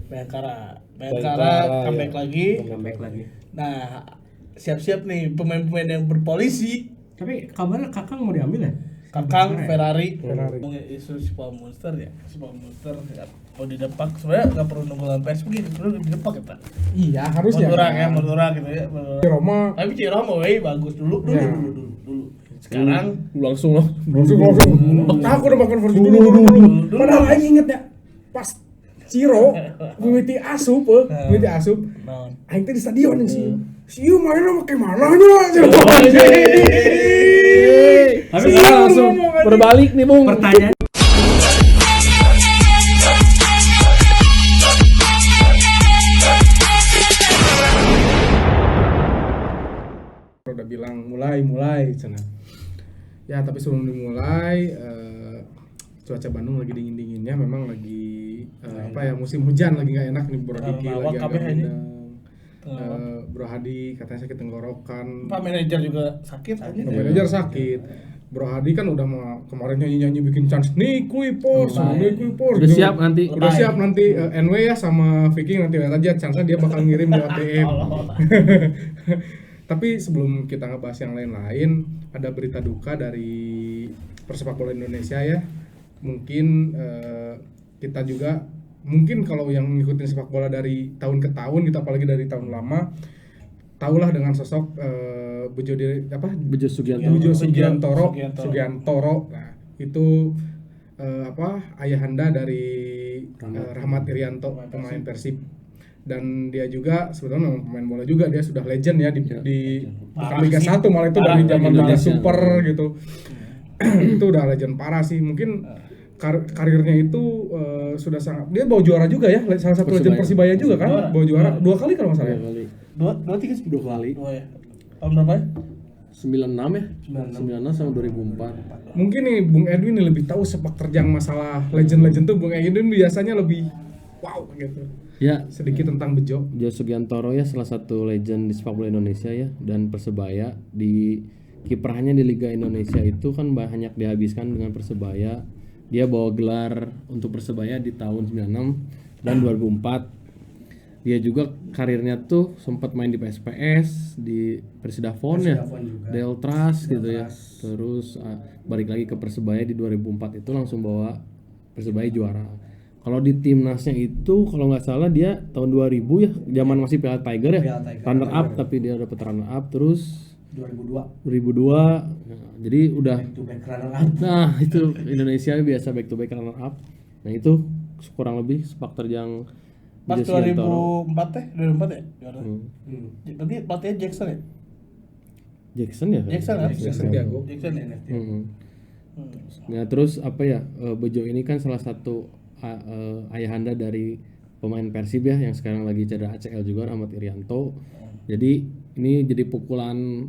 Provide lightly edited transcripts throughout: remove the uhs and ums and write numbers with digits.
Bayangkara comeback lagi. Nah, siap-siap nih pemain-pemain yang berpolisi. Tapi kabarnya Kakang mau diambil ya? Kakang Ferrari. Isu Spa Monster ya. Spa Monster ya. Mau didepak sebenarnya nggak perlu nunggu lawan PS begitu, perlu didepak ya Pak. Iya harusnya. Murah gitu ya. Roma. Tapi Roma bagus dulu. Sekarang langsung. Aku udah makan versi dulu. Padahal aing inget ya pas Ciro mimiti asup. Aing teh di stadion sih. Siu mainnya pakai mana aja? Tapi langsung berbalik nih, Bung. Pertanyaan udah bilang mulai cenah. Ya tapi sebelum dimulai cuaca Bandung lagi dingin-dinginnya, memang lagi musim hujan lagi nggak enak nih. Bro Hadi lagi agak bindang. Bro Hadi katanya sakit tenggorokan. Pak manajer juga sakit aja. Manajer sakit. Bro Hadi kan udah kemarin nyanyi bikin chance nih Kuipors. Udah siap nanti. NW ya sama Viking nanti lihat aja chance-nya dia bakal ngirim di ATM. Tapi sebelum kita ngebahas yang lain-lain, ada berita duka dari persepak bola Indonesia ya. Mungkin kita juga, mungkin kalau yang ngikutin sepak bola dari tahun ke tahun, kita apalagi dari tahun lama, tahulah dengan sosok Bejo Sugiantoro. Nah, itu ayahanda dari Rahmat Irianto, pemain Persib. Dan dia juga sebetulnya memang pemain bola juga, dia sudah legend ya di bukan Liga 1 malah itu dari zaman Liga Super gitu. Itu udah legend parah sih. Mungkin karirnya itu sudah sangat, dia bawa juara juga ya, salah satu legend Persibaya juga kan, bawa juara 2 kali kalau nggak salah ya. 2 kali. Ya. Tahun berapa ya? 96 ya? 96 sama 2004. Mungkin nih Bung Edwin nih lebih tahu sepak terjang masalah legend-legend tuh. Bung Edwin biasanya lebih wow gitu. Ya, sedikit tentang Bejo Sugiantoro ya, salah satu legend di sepak bola Indonesia ya, dan Persebaya. Di kiprahnya di Liga Indonesia itu kan banyak dihabiskan dengan Persebaya. Dia bawa gelar untuk Persebaya di tahun 96 dan 2004. Dia juga karirnya tuh sempat main di PSPS, di Persidafon ya, Deltras gitu ya. Terus balik lagi ke Persebaya di 2004 itu langsung bawa Persebaya juara. Kalau di timnasnya itu kalau nggak salah dia tahun 2000 ya, zaman masih Piala Tiger ya, runner up, tapi dia dapat runner up. Terus 2002 nah, jadi udah back to back runner up. Nah itu Indonesia biasa back to back runner up. Nah itu kurang lebih sepak terjang pas 2004 ya? Berarti pelatihnya Jackson ya? Jackson ya? Jackson ya? Nah terus Bejo ini kan salah satu ayahanda dari pemain Persib ya, yang sekarang lagi cedera ACL juga, Rahmat Irianto. Jadi ini jadi pukulan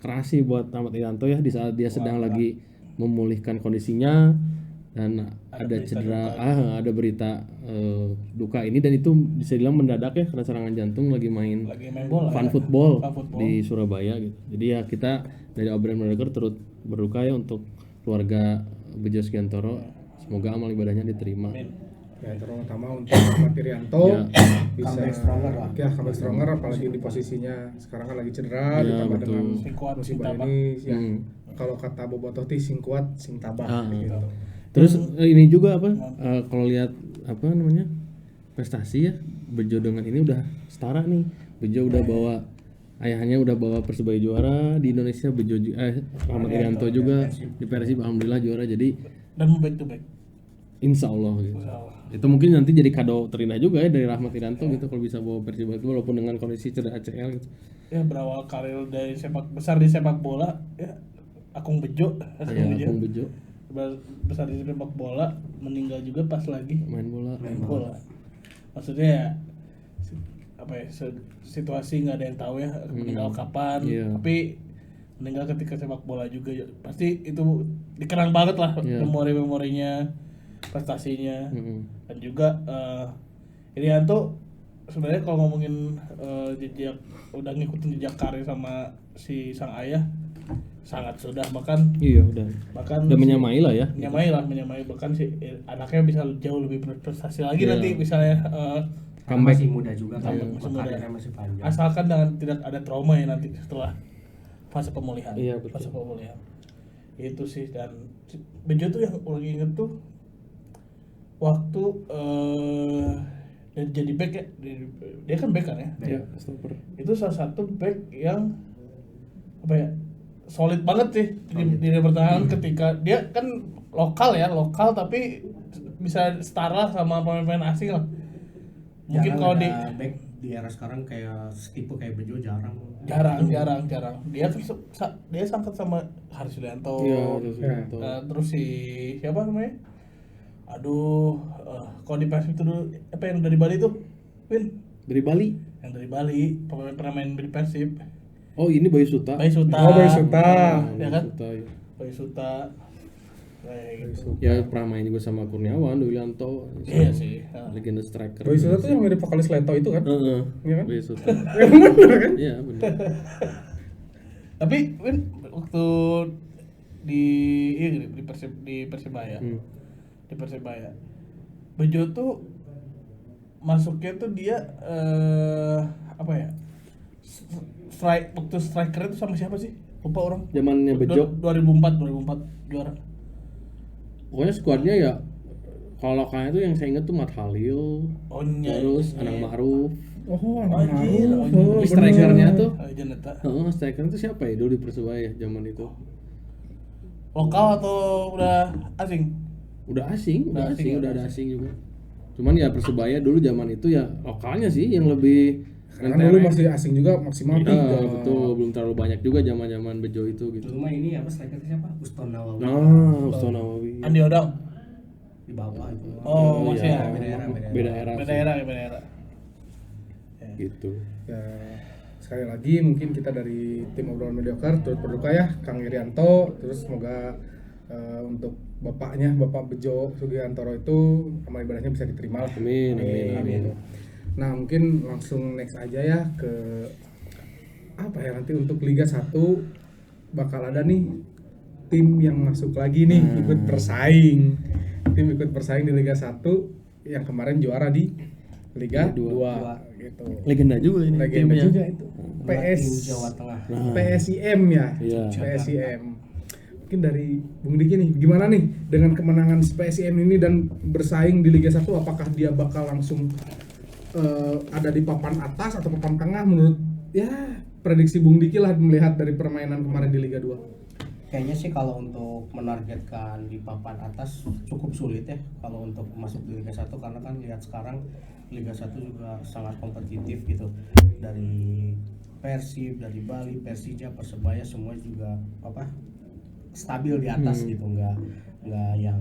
keras sih buat Rahmat Irianto ya, di saat dia sedang lagi memulihkan kondisinya dan ada cedera, ada berita duka ini, dan itu bisa dibilang mendadak ya karena serangan jantung lagi main bola, fun football di Surabaya gitu. Jadi ya kita dari Obren Manager turut berduka ya untuk keluarga Bejo Sugiantoro. Semoga amal ibadahnya diterima. Ya terutama untuk Rahmat Irianto bisa comeback stronger apalagi di posisinya sekarang kan lagi cedera, ditambah dengan musibah ini ya. Kalau kata Bobotoh ti sing kuat sing tabah gitu. Terus ini juga kalau lihat prestasi ya, Bejo dengan ini udah setara nih. Bejo udah bawa, ayahnya udah bawa Persebaya juara di Indonesia, Rahmat Irianto juga di Persib alhamdulillah juara, jadi dan back to back. Insya Allah gitu. Itu mungkin nanti jadi kado terindah juga ya dari Rahmat Irianto gitu kalau bisa bawa Persibaya itu walaupun dengan kondisi cedera ACL gitu. Ya berawal karir dari besar di sepak bola ya, Akung Bejo. Besar di sepak bola, meninggal juga pas lagi main bola. Maksudnya ya situasi nggak ada yang tahu ya meninggal kapan, tapi meninggal ketika sepak bola juga pasti itu dikenang banget lah memori-memorinya, prestasinya. Dan juga Irianto sebenarnya kalau ngomongin jejak, udah ngikutin jejak karir sama si sang ayah, sangat sudah bahkan Iya udah menyamai lah ya. menyamai bahkan si anaknya bisa jauh lebih berprestasi lagi Iya. nanti misalnya Comeback masih muda juga kan, masih muda. karirnya masih panjang. asalkan tidak ada trauma ya nanti setelah fase pemulihan. Iya, betul. Fase pemulihan itu sih. Dan Bejo tuh yang lagi inget tuh waktu dia jadi back ya, dia kan back kan ya. Iya, stopper. Itu salah satu back yang apa ya, solid banget sih di pertahanan ketika dia kan lokal tapi bisa setara sama pemain-pemain asing lah. Mungkin kalau di back di era sekarang kayak tipe kayak Bejo jarang. Dia sangkut sama Haris Sulianto. Iya, Terus si siapa namanya? Kalau di Persib itu dulu apa yang dari Bali tuh? Win. Dari Bali. Yang dari Bali, pernah main di Persib. Oh, ini Bayu Suta. Bayu Suta. Ya kan? Bayu Suta. Kayak gitu. Ya pernah main juga sama Kurniawan, Dulianto. Iya sih. Legenda striker. Bayu Suta tuh yang mirip vokalis Leto itu kan? Iya kan? Bayu Suta. Bener kan? Iya, benar. Tapi Win waktu di Persibaya. Di Persibaya. Bejo tuh masuknya tuh dia apa ya? Waktu striker itu sama siapa sih? Lupa orang. Zamannya Bejo. 2004 juara. Pokoknya skuadnya ya kalau lokalnya tuh yang saya inget tuh Mat Halil, terus Anang Ma'ruf. Oh, Anjir. Tapi strikernya tuh, Janeta. strikernya tuh siapa ya dulu di Persebaya zaman itu? Lokal atau udah asing? Udah asing, Udah ada asing juga. Cuman ya Persebaya dulu zaman itu ya lokalnya sih yang lebih Karena dulu masih asing juga maksimal Iya, betul, belum terlalu banyak juga zaman-zaman Bejo itu gitu. Dulu mah ini apa strikernya siapa? Uston Nawawi. Uston Nawawi. Andi Odang. Di bawah itu. Oh, masih ya. Beda era. Beda era. Gitu. Ya, sekali lagi mungkin kita dari tim obrolan mediocre turut berduka ya Kang Irianto, terus semoga untuk Bapak Bejo Sugiantoro itu amal ibadahnya bisa diterima lah. Amin. Nah mungkin langsung next aja ya ke apa ya, nanti untuk Liga 1 bakal ada nih tim yang masuk lagi nih ikut bersaing di Liga 1 yang kemarin juara di Liga 2 gitu. Legenda juga ini timnya. Juga itu. Jawa Tengah. PSIM ya. Iya. PSIM. Mungkin dari Bung Diki nih, gimana nih dengan kemenangan PSIM ini dan bersaing di Liga 1, apakah dia bakal langsung ada di papan atas atau papan tengah menurut ya prediksi Bung Diki lah melihat dari permainan kemarin di Liga 2? Kayaknya sih kalau untuk menargetkan di papan atas cukup sulit ya kalau untuk masuk di Liga 1, karena kan lihat sekarang Liga 1 juga sangat kompetitif gitu. Dari Persib, dari Bali, Persija, Persebaya semua juga stabil di atas gitu, nggak yang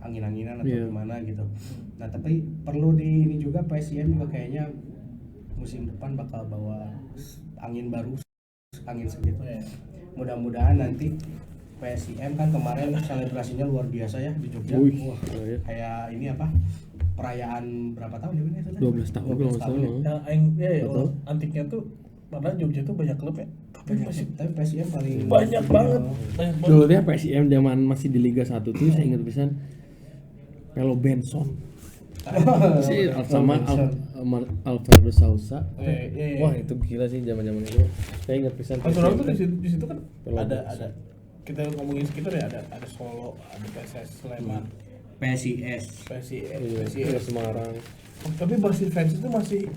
angin-anginan atau gimana gitu. Nah tapi perlu di ini juga, PSIM juga kayaknya musim depan bakal bawa angin baru, angin segitu ya. Mudah-mudahan nanti PSIM kan kemarin selebrasinya luar biasa ya di Jogja. Kayak ini perayaan berapa tahun ya ini? 12 tahun. Antiknya tuh padahal Jogja tuh banyak klub ya. Tapi PSIM paling banyak banget. Dulu dia PSIM zaman masih di Liga 1 tuh saya ingat pisan Pelo Benson. Sama Alfredo Sousa. Wah, itu gila sih zaman-zaman itu. Saya ingat pisan. Orang tuh di situ kan ada kita ngomongin sekitar ya, ada Solo, ada PSS Sleman, PSIS Semarang. Tapi Persib fans itu masih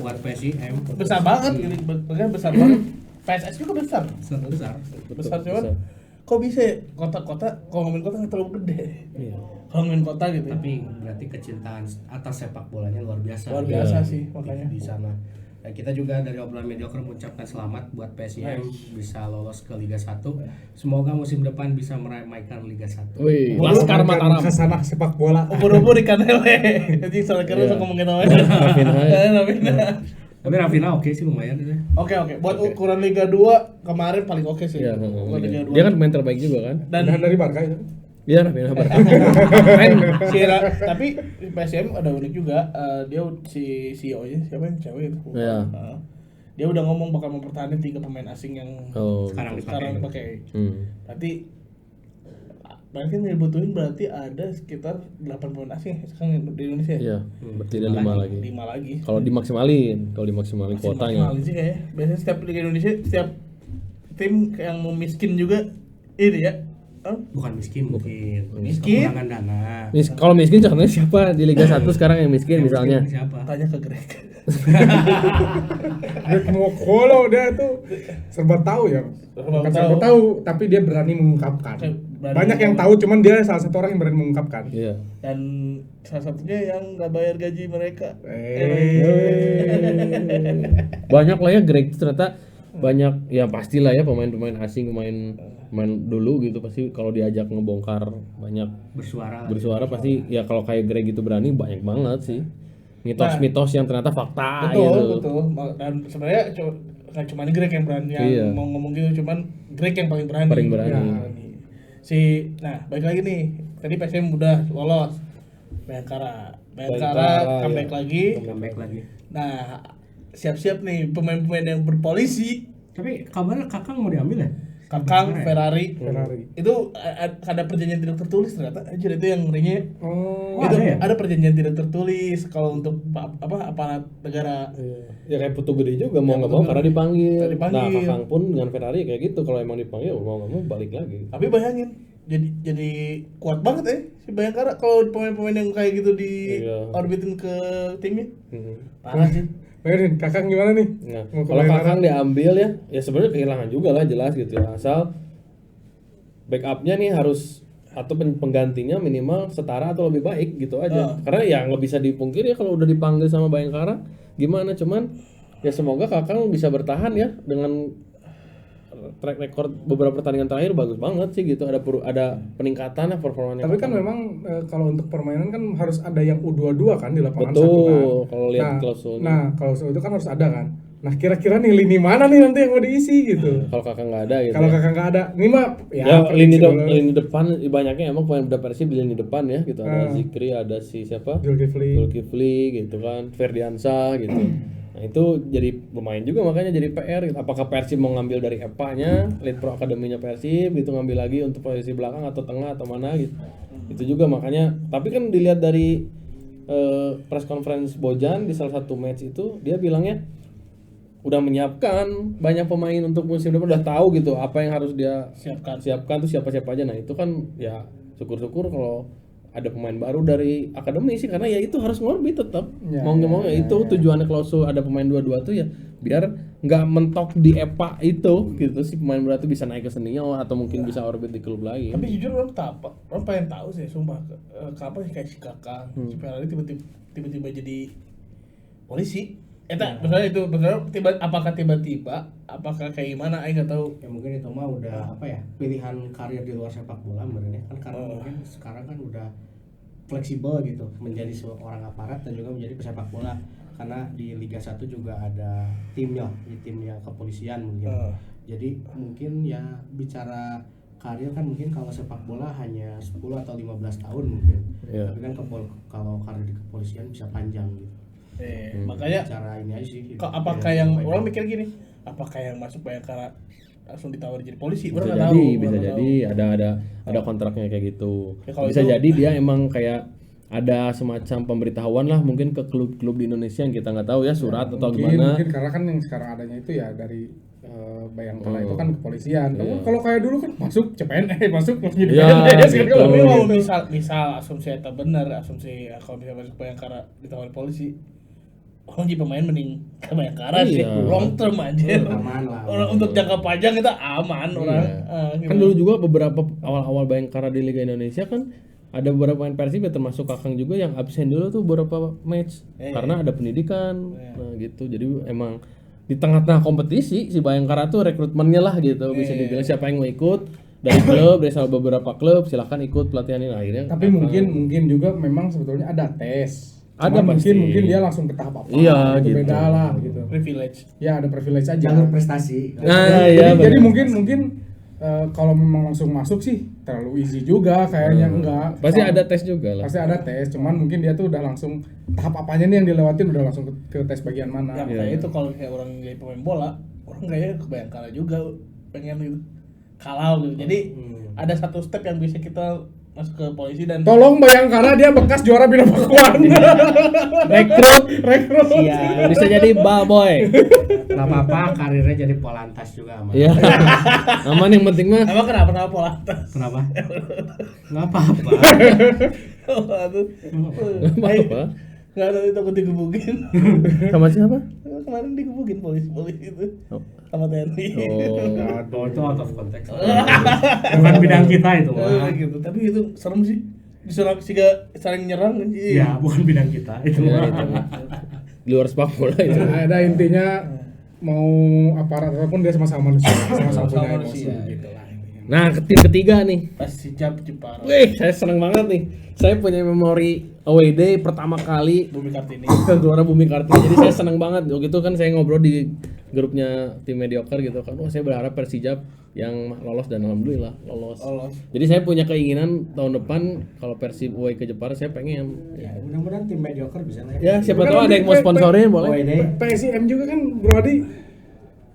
buat PSIM besar banget gitu, besar banget. PSS juga besar cuman kok bisa ya kota-kota, kalau ngomongin kota nggak terlalu gede. Kalau ngomongin kota gitu ya. Tapi berarti kecintaan atas sepak bolanya luar biasa sih makanya di sana. Nah, kita juga dari obrolan mediocre mengucapkan selamat buat PSIM bisa lolos ke Liga 1. Semoga musim depan bisa meramaikan Liga 1. Laskar Mataram khasana sepak bola. Ubur-ubur ikan lele. Jadi soal kira ngomongin apa? Ravina. Tapi Ravina oke sih, lumayan deh. Oke. Buat ukuran Liga 2 kemarin paling oke sih. Iya, Liga 2. Dia kan pemain terbaik juga kan? Dan dari Barca itu. Iya, Ravina Barca. Tapi PSM ada unik juga. Dia si CEO-nya siapa yang cewek itu? Iya. dia udah ngomong bakal mempertahankan 3 pemain asing yang sekarang dipakai. Berarti kan yang dibutuhin berarti ada sekitar 8 pemain asing sekarang di Indonesia. Iya, berarti ada 5 lagi. 5 lagi. Kalau dimaksimalin kuotanya. Maksimalin sih kayaknya. Biasanya setiap Liga Indonesia, setiap tim yang mau miskin juga ini ya. Bukan miskin mungkin. Miskin. Kekurangan dana. Kalau miskin contohnya siapa di Liga 1 sekarang yang miskin misalnya? Siapa? Tanya ke Greg. Greg Mokolo dia tuh serba tahu ya. Bukan serba tahu, tapi dia berani mengungkapkan. Banyak yang tahu, cuman dia salah satu orang yang berani mengungkapkan. Iya. Dan salah satunya yang nggak bayar gaji mereka. Banyak lah ya Greg ternyata banyak ya pastilah ya pemain-pemain asing main dulu gitu pasti kalau diajak ngebongkar banyak bersuara pasti ya kalau kayak Greg itu berani banyak banget sih mitos-mitos yang ternyata fakta betul dan sebenarnya kan cuma Greg yang berani yang mau ngomong gitu cuman Greg yang paling berani. Nah baik lagi nih tadi PSM udah lolos Bayangkara comeback lagi. Nah siap-siap nih pemain-pemain yang berpolisi. Tapi kabarnya Kakang mau diambil ya? Kakang Ferrari. Itu ada perjanjian tidak tertulis ternyata. Anjir itu yang ngerinya. Itu ada perjanjian tidak tertulis kalau untuk aparat negara. Ya kayak Putu Gede juga mau nggak mau karena dipanggil. Nah Kakang pun dengan Ferrari kayak gitu kalau emang dipanggil mau nggak mau balik lagi. Tapi bayangin jadi kuat banget ya si Bayangkara kalau pemain-pemain yang kayak gitu di orbitin ke timnya. Parah sih. Bayangin, Kakang gimana nih? Nah, kalau Kakang diambil ya sebenarnya kehilangan juga lah jelas gitu ya. Asal backupnya nih harus atau penggantinya minimal setara atau lebih baik gitu aja. Karena ya nggak bisa dipungkiri ya kalau udah dipanggil sama Bayangkara gimana cuman ya semoga Kakang bisa bertahan ya dengan track record beberapa pertandingan terakhir bagus banget sih gitu ada peningkatan ya performanya. Tapi kan memang kalau untuk permainan kan harus ada yang U22 kan di lapangan betul, satu kan. Kalau lihat klausulnya. Nah, klausul itu kan harus ada kan. Nah, kira-kira nih lini mana nih nanti yang mau diisi gitu. Kalau Kakak nggak ada gitu. Kalau Kakak nggak ada, ini mah ya lini depan banyaknya emang pemain udah Persib di lini depan ya gitu. Ada Zikri, ada si siapa? Zulkifli gitu kan, Ferdiansyah gitu. Nah itu jadi lumayan juga makanya jadi PR gitu. Apakah Persib mau ngambil dari EPA-nya, Lead Pro Akademinya Persib gitu ngambil lagi untuk posisi belakang atau tengah atau mana gitu. Itu juga makanya tapi kan dilihat dari press conference Bojan di salah satu match itu dia bilangnya udah menyiapkan banyak pemain untuk musim depan udah tahu gitu apa yang harus dia siapkan tuh siapa-siapa aja. Nah itu kan ya syukur-syukur kalau ada pemain baru dari akademi sih karena ya itu harus ngorbit tetap mau nggak mau ya itu tujuannya klausul ada pemain dua-dua tuh ya biar nggak mentok di EPA itu gitu sih pemain baru tuh bisa naik ke senior atau mungkin bisa orbit di klub lain. Tapi jujur orang pengen tahu sih sumpah kapan kayak si Kakang si Ferrari tiba-tiba jadi polisi. Misalnya itu benar apakah tiba-tiba apakah kayak gimana nggak tahu. Ya mungkin itu mah udah pilihan karir di luar sepak bola sebenarnya kan karena mungkin sekarang kan udah fleksibel gitu menjadi seorang aparat dan juga menjadi pesepak bola karena di Liga 1 juga ada timnya kepolisian mungkin. Jadi mungkin ya bicara karir kan mungkin kalau sepak bola hanya 10 atau 15 tahun mungkin. Tapi kan kalau karir di kepolisian bisa panjang gitu. Makanya cara ini aja sih. Apakah yang orang mikir gini, apakah yang masuk Bayangkara langsung ditawar jadi polisi? Bisa jadi ada kontraknya kayak gitu. Ya, bisa jadi dia emang kayak ada semacam pemberitahuan lah mungkin ke klub-klub di Indonesia yang kita nggak tahu ya surat atau gimana. Mungkin karena kan yang sekarang adanya itu ya dari Bayangkara itu kan kepolisian. Kalau kayak dulu kan masuk CPNS, masuk jadi PNS gitu. Kalau misal asumsi itu benar, asumsi kalau bisa masuk Bayangkara ditawar polisi. Orang jadi pemain mending ke Bayangkara sih, long term aja. Aman lah. Untuk jangka panjang kita aman orang. Kan dulu juga beberapa awal-awal Bayangkara di Liga Indonesia kan ada beberapa pemain Persib termasuk Kakang juga yang absen dulu tuh beberapa match karena ada pendidikan. Nah gitu. Jadi emang di tengah-tengah kompetisi si Bayangkara tuh rekrutmennya lah gitu. Bisa dibilang siapa yang mau ikut dari klub, dari salah beberapa klub silahkan ikut pelatihan ini akhirnya. Tapi mungkin juga memang sebetulnya ada tes. Ada mungkin dia langsung ke tahap apa? Iya, itu gitu. Beda lah gitu. Privilege. Ya ada privilege aja. Jalur prestasi. Jadi mungkin kalau memang langsung masuk sih terlalu easy juga kayaknya enggak. Pasti ada tes juga lah. Pasti ada tes, cuman mungkin dia tuh udah langsung tahap apanya nih yang dilewatin udah langsung ke tes bagian mana. Ya kayak itu kalau kayak orang jadi pemain bola, orang kayaknya kebayang kalah juga pengen gitu. Kalau gitu. Jadi ada satu step yang bisa kita masuk ke polisi dan Tolong Bayangkara dia bekas juara Bina Pakuan. Rekrut Iya. bisa jadi ball boy. Nggak apa-apa, karirnya jadi Polantas juga aman. Iya. Aman yang penting mah. emang kenapa Polantas? Kenapa? Nggak apa-apa. Aduh. Apa? Nggak ada takut digebukin. Sama siapa? Kemarin digebukin polisi itu Oh. sama TNI. Oh, itu out of context. Bukan bidang kita itu. Gitu. Tapi itu serem sih. Disuruh siga saling nyerang. Ya, bukan bidang kita itu. Ya, itu. Di luar sepak bola itu. Nah, ada intinya mau aparat apapun dia sama-sama manusia, sama-sama punya emosi manusia. gitu lah intinya. Nah, tim ketiga nih. Pas Sijap Jepara. Wih, saya seneng banget nih. Saya punya memori away day pertama kali Bumi Kartini. ke Gelora Bumi Kartini. Jadi saya seneng banget. Waktu itu kan saya ngobrol di grupnya tim mediocre gitu kan. Saya berharap Persijap yang lolos dan alhamdulillah lolos. Jadi saya punya keinginan tahun depan kalau Persib away ke Jepara saya pengen. Ya, mudah-mudahan tim mediocre bisa lah. Ya, siapa Kan tahu ada yang mau sponsorin boleh. Away day. PSIM juga kan Bro Adi.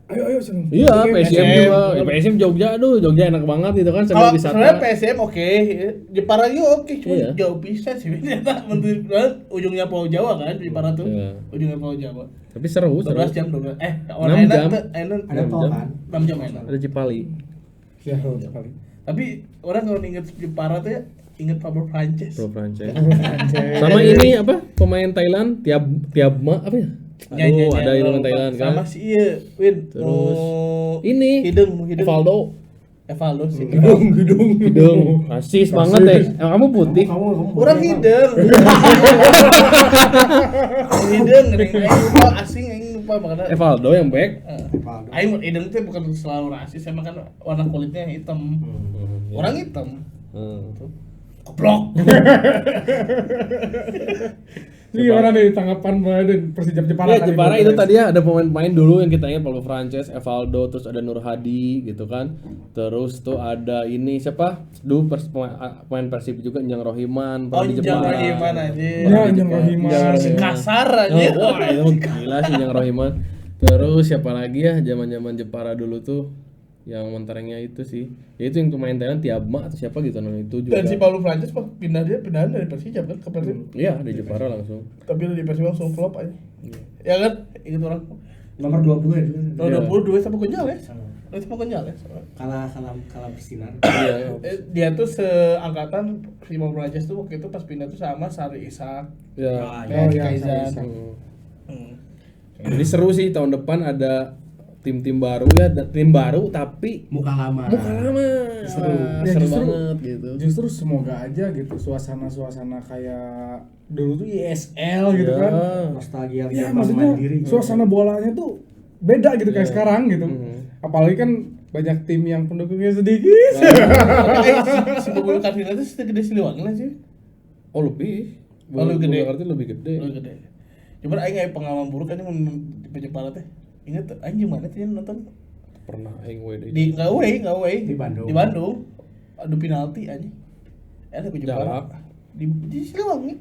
Ayo seneng. Iya, PSM PSM. juga. Ya, PSM Jogja, aduh Jogja enak banget gitu kan Kalau sambil wisata. sebenarnya PSM oke, Jepara juga oke, cuma Iya. jauh bisa sih. Ternyata ujungnya Pulau Jawa kan, Jepara tuh. Iya. Ujungnya Pulau Jawa. Tapi seru, 12 jam 12. 6 jam. Ada tol kan? 6 jam enak. Ada Cipali. Ya, sekali. Tapi orang kalau inget Jepara tuh ya inget Faber Prancis. Pro Prancis. Sama ini apa? Pemain Thailand Tiabma apa ya? Aduh, ada ilmu Thailand kan. Sama si iya, Win. Terus ini Hidung. Evaldo. Evaldo sih. Hidung. Asis banget deh. Kamu putih. Orang hidung. Hidung lupa asing aing lupa makanya. Evaldo yang back. Aing hidung tuh bukan selalu rasis, emang kan warna kulitnya hitam. Orang hitam. Goblok. Ini gimana nih tanggapan Baden Persijap Jepara? Ya, Jepara itu tadi ya ada pemain-pemain dulu yang kita ingat Paulo Frances, Evaldo, terus ada Nur Hadi gitu kan. Terus tuh ada ini siapa? Dulu pemain Persib juga Njang Rohiman pernah di Njang Jepara. Rohiman aja. Ya, Njang Rohiman. Si kasar aja. Wah, itu gila sih Njang Rohiman. Terus siapa lagi ya zaman-zaman Jepara dulu tuh yang menterengnya itu sih. Ya itu yang pemain Thailand Tiabma atau siapa gitu namanya itu juga. Dan si Paulo Francis pindahan dari Persijap kan ke Persib. Iya, di Jepara langsung. Tapi di Persib langsung flop aja. Ya kan? Ingat orang. Nomor 22 itu. Tahun 22 sama Gonzales. Itu sama Gonzales. Kalah bersinar. Iya. Dia tuh seangkatan si Paulo Francis tuh waktu itu pas pindah tuh sama Sari Ishak. Ya. Oh, iya, Kaizan. Sari Ishak. Jadi seru sih tahun depan ada tim-tim baru ya, tim baru tapi Muka lama. seru, Ya, seru justru- banget gitu. Justru semoga aja gitu suasana kayak dulu tuh ISL gitu Ya. kan. Nostalgia Ya zaman maksudnya mandiri. suasana bolanya tuh beda gitu kayak sekarang gitu. Mhm. Apalagi kan banyak tim yang pendukungnya sedikit. Si Bubul Kartina itu segede Siliwangi lah sih. Oh lebih, Oh, lebih gede. Berarti lebih gede. Lu gede. Cuman aing aya pengalaman buruk kan di Jepara teh. Ingat tuh, aing gimana tuh yang nonton? Pernah aing WD. Di enggak away. Di Bandung. Di Bandung. Adu penalti anjing. Ke Jepara. Jalak. Di Siliwangi.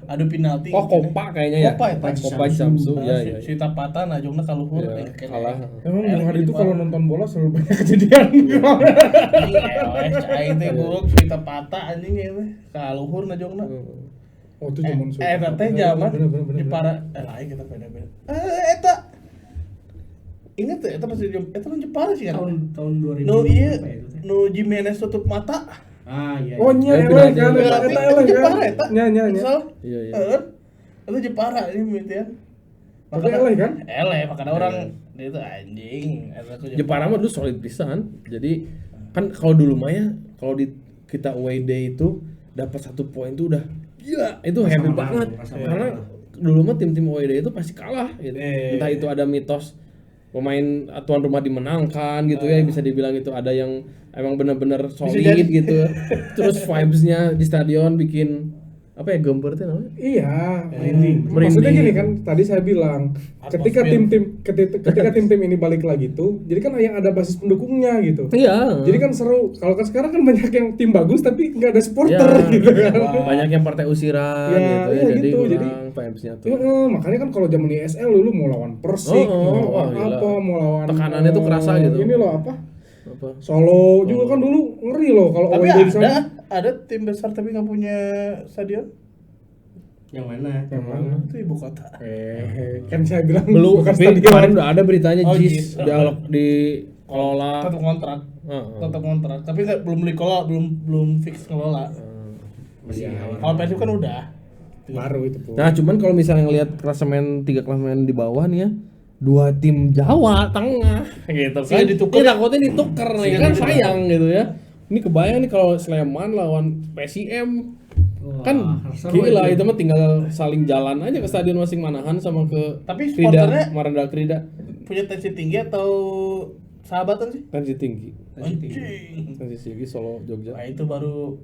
Adu penalti. Oh Kopa kayaknya ya. Kopa eta. Kopa Samsu, ya ya. Si Tapatan najongna kaluhur Ya, kalah. Emang Bung Hadi itu kalau nonton bola selalu banyak kejadian. Aing teh buruk si Tapata anjing ya teh. Kaluhur najongna. Oh itu zaman Teh zaman Bener. Jepara lain kita beda-beda. Eta ingat tuh, eta pasti eta kan Jepara sih kan. Tahun 2000. Nu iya, berapa ya itu teh? nu Jimenez tutup mata. Ah iya. Oh nya Ya, eleh pindah kan, aja. eta Itu eleh Jepara kan. eta. Nya. Salah. Iya iya. Heeh. Itu Jepara ini mitian. Tapi eleh kan? Makanya orang dia itu anjing. Eta tuh Jepara mah dulu solid pisan. Jadi kan kalau dulu mah ya kalau di kita away day itu dapat 1 poin tuh udah gila, itu happy menang, banget. rasa Karena menang. dulu mah tim-tim away day itu pasti kalah gitu. Entah itu ada mitos pemain tuan rumah dimenangkan gitu ya, bisa dibilang itu ada yang emang benar-benar solid jadi. gitu. Terus vibes-nya di stadion bikin apa ya gempur itu namanya? Iya, Merinding. maksudnya Merinding. gini kan, tadi saya bilang ketika tim ini balik lagi tuh, jadi kan yang ada basis pendukungnya gitu. Iya. Jadi kan seru. Kalau kan sekarang kan banyak yang tim bagus tapi nggak ada supporter Ya, gitu kan. banyak yang partai usiran Ya, gitu ya, iya jadi gitu, kurang jadi fans-nya tuh. Makanya kan kalau zaman ISL dulu mau lawan Persik, mau wah, lawan gila. apa, mau lawan Tekanannya tuh kerasa gitu. Ini loh apa? Apa? Solo juga kan dulu ngeri loh kalau Tapi away day di sana. ada tim besar tapi nggak punya stadion. Yang mana? Yang mana? Itu ibu kota. Kan saya bilang Belum, bukan tapi stadion. kemarin udah ada beritanya Oh, JIS JIS. dialog di kelola. Tetap kontrak. Heeh. Tetap kontrak. Tapi nggak belum beli kelola, belum fix ngelola. Kalau Persib kan udah. Baru itu pun. Nah, cuman kalau misalnya ngelihat klasemen 3 klasemen di bawah nih ya, 2 tim Jawa tengah gitu kan. Sehingga ditukar. Ini takutnya ditukar nih kan sayang gitu ya. Ini kebayang nih kalau Sleman lawan PSIM. Kan gila itu mah tinggal saling jalan aja ke stadion masing Manahan sama ke Tapi Krida, supporternya Maranda Krida. punya tensi tinggi atau sahabatan sih? Tensi tinggi. Anjing. Tensi tinggi Solo Jogja. Nah itu baru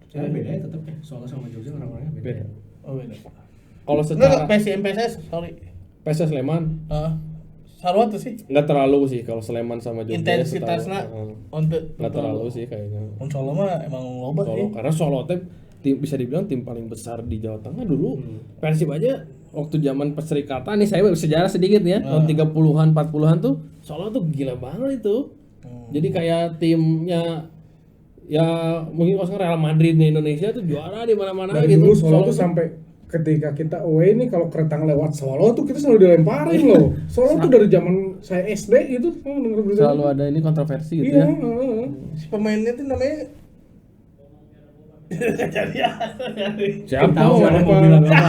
Tapi beda ya tetap ya. Soalnya sama Jogja orang-orangnya beda. Beda. oh beda. Kalau Enggak, secara PSM PSS, sorry. PSS Sleman Sarwa tuh sih. nggak terlalu sih kalau Sleman sama Jogja. Intensitasnya untuk nggak terlalu sih kayaknya. Solo mah emang loba Solo sih. karena Solo teh bisa dibilang tim paling besar di Jawa Tengah dulu. Persib aja waktu zaman perserikatan nih saya sejarah sedikit ya, tahun 30-an 40-an tuh Solo tuh gila banget itu. Jadi kayak timnya ya mungkin kalau sekarang Real Madrid di Indonesia tuh juara di mana-mana Dari gitu. dulu Solo tuh sampai ketika kita away nih kalau kereta lewat Solo tuh kita selalu dilemparin loh. Solo tuh dari zaman saya SD gitu, denger berita. selalu ada ini kontroversi gitu Iya, ya. Si pemainnya tuh namanya Siapa? Tahu mana mau bilang apa?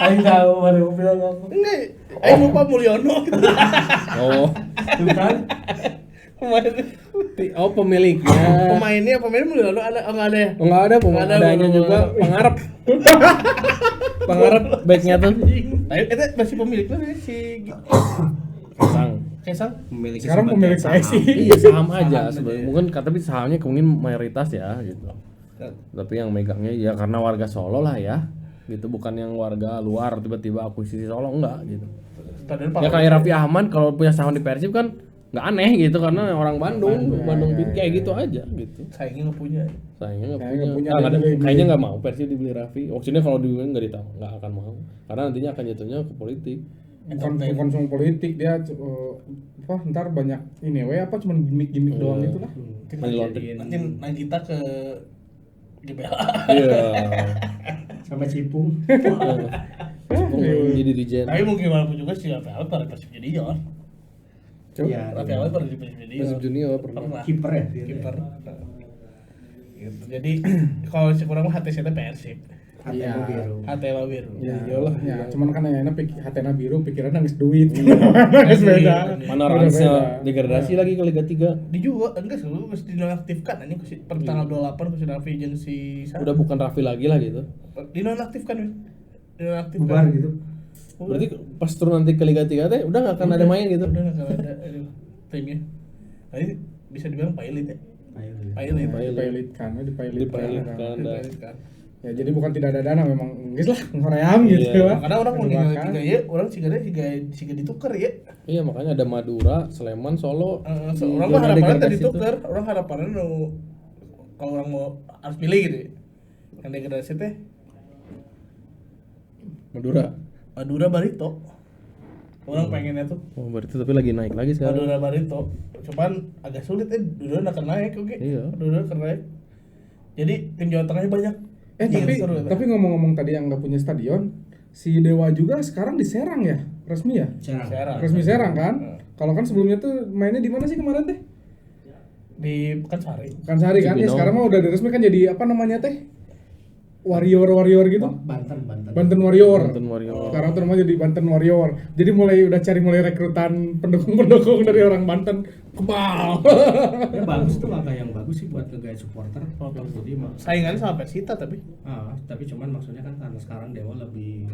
Aing tahu mana mau bilang apa? enggak. Ayo lupa Mulyono gitu. Oh, Tuh kan? Pemain pemiliknya. pemainnya Mulyono ada enggak ada ya? Oh, nggak ada, Nggak ada, adanya belum juga ada. pengarap. Pengarap backnya tuh. Tapi itu masih pemiliknya si Pasang. Kaisang. Memiliki Sekarang sebagian pemilik saya saham. sih. Iya saham aja Saham sebenarnya. aja. Mungkin tapi sahamnya mungkin mayoritas ya gitu. Tapi yang megangnya ya karena warga Solo lah ya. Gitu bukan yang warga luar tiba-tiba akuisisi Solo enggak gitu. Ya kayak Raffi Ahmad kalau punya saham di Persib kan nggak aneh gitu karena orang Bandung kayak gitu aja gitu. Saingnya nggak punya. Sayangnya nggak Sayangnya punya. nggak punya, Nggak ada- dibeli. kayaknya nggak mau Persib dibeli Raffi. Maksudnya kalau dibeli nggak akan mau karena nantinya akan jatuhnya ke politik. bukan cuma politik, dia apa ntar banyak ini apa cuma gimmick doang gitu lah. Money laundering. Nanti Nagita ke GBH. Iya. Sama Cipung. Jadi dirijen. Tapi mau gimana pun juga sih Raffi Ahmad pada Persib junior. Iya. Raffi Ahmad pada Persib junior. Persib Junior pernah. Kiper ya? Kiper. Gitu. Jadi kalau si kurang mah HTC nya Persib. Iya. HTMA biru. Ya, iyalah, ya, iya. cuman kan yang enak hatena biru pikiran nangis duit. Nangis beda. Mana Beda-beda. Ransel degradasi lagi ke Liga 3. Dijual enggak sih, lu mesti dinonaktifkan anjing per tanggal 28 si Raffi jeung si Udah bukan Raffi lagi lah gitu. dinonaktifkan. Dinonaktifkan. Bubar gitu. Berarti pas turun nanti ke Liga 3 teh udah nggak akan ada main gitu. Udah enggak ada timnya. Tadi bisa dibilang pilot ya. Pilot. Dipilotkan, Dipilotkan. Dipilotkan. Ya jadi bukan tidak ada dana, memang geus lah ngoream gitu Iya. lah. Karena orang mau Dimakan. tinggal tiga ya, orang juga ditukar ya. Iya makanya ada Madura, Sleman, Solo. Orang Di mah zona harapannya degradasi tadi itu. tukar, orang harapannya kalau orang mau harus pilih gitu ya. Yang degradasi teh Madura Barito. Orang pengennya tuh Oh berarti tapi lagi naik lagi sekarang. Madura Barito. Cuman agak sulit Madura akan naik oke. Iya. Madura akan naik. Jadi tim Jawa Tengahnya banyak. Tapi ngomong-ngomong tadi yang nggak punya stadion, si Dewa juga sekarang di Serang ya, resmi ya? Serang. Resmi Serang kan? Kalau kan sebelumnya tuh mainnya di mana sih kemarin teh? Di Pekansari. Pekansari kan? Ya Cibinong. sekarang mah udah diresmikan jadi apa namanya teh? Warrior gitu. Banten. Banten Warrior. Banten Warrior. Sekarang tuh namanya jadi Banten Warrior. Jadi udah cari rekrutan pendukung-pendukung dari orang Banten. Kebal. Ya, bagus tuh langkah yang bagus sih buat ngegait supporter. Jadi Saingannya sama Persita tapi tapi cuman maksudnya kan karena sekarang Dewa lebih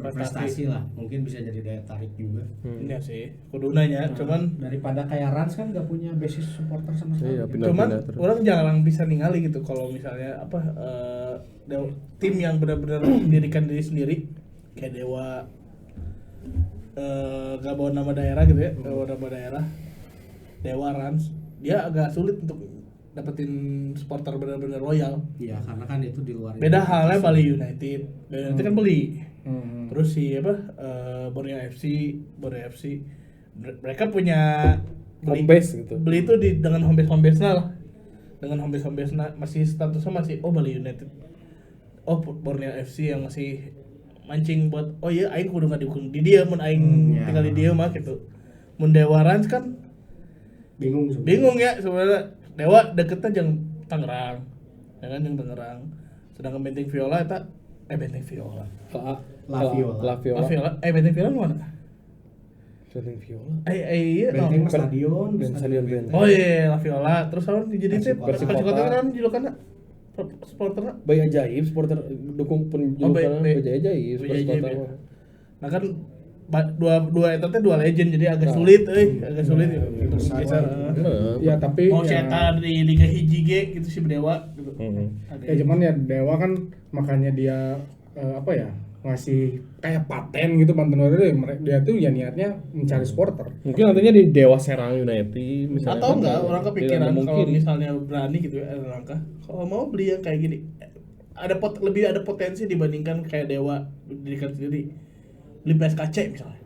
berprestasi lah, mungkin bisa jadi daya tarik juga. Iya sih, kudunanya, cuman Daripada kayak Rans kan nggak punya basis supporter sama sekali. Iya, kan. cuman pindah-pindah terus. orang jarang bisa ningali gitu kalau misalnya tim yang benar-benar mendirikan diri sendiri kayak Dewa gak bawa nama daerah gitu ya, gak bawa nama daerah, Dewa Rans, dia agak sulit untuk dapetin supporter benar-benar loyal. Iya, karena kan itu di luar. Beda halnya Bali United kan beli. Terus si Borneo FC, mereka punya Home base gitu. Beli itu dengan home base lah. Dengan home base masih statusnya masih Bali United. Borneo FC yang masih mancing buat aing kudu ngadukung di dia mun aing tinggal di dia mah gitu. Mun Dewa Rans kan bingung ya sebenarnya. Dewa deketnya jeung Tangerang. Ya kan jeung Tangerang. Sedangkan Benteng Viola eta Benteng Viola. La Viola. Benteng Viola mana? Benteng Viola. Iya. Benteng Stadion. Benteng. Oh iya, La Viola. Terus apa jadi teh Persipota kan julukanna supporterna Bayi Ajaib, supporter dukung penjulukan Bayi Ajaib, supporter. Nah kan dua eta teh dua legend jadi agak sulit agak sulit gitu geser. Ya tapi Mau cetak di Liga Hiji G gitu si Dewa gitu. Ya cuman ya Dewa kan makanya dia ngasih kayak paten gitu Banten Warrior, dia tuh ya niatnya mencari supporter. Mungkin nantinya di Dewa Serang United misalnya. Atau enggak orang kepikiran kalau misalnya berani gitu ya ada langkah kalau mau beli yang kayak gini lebih ada potensi dibandingkan kayak Dewa didirikan sendiri. Beli PSKC misalnya.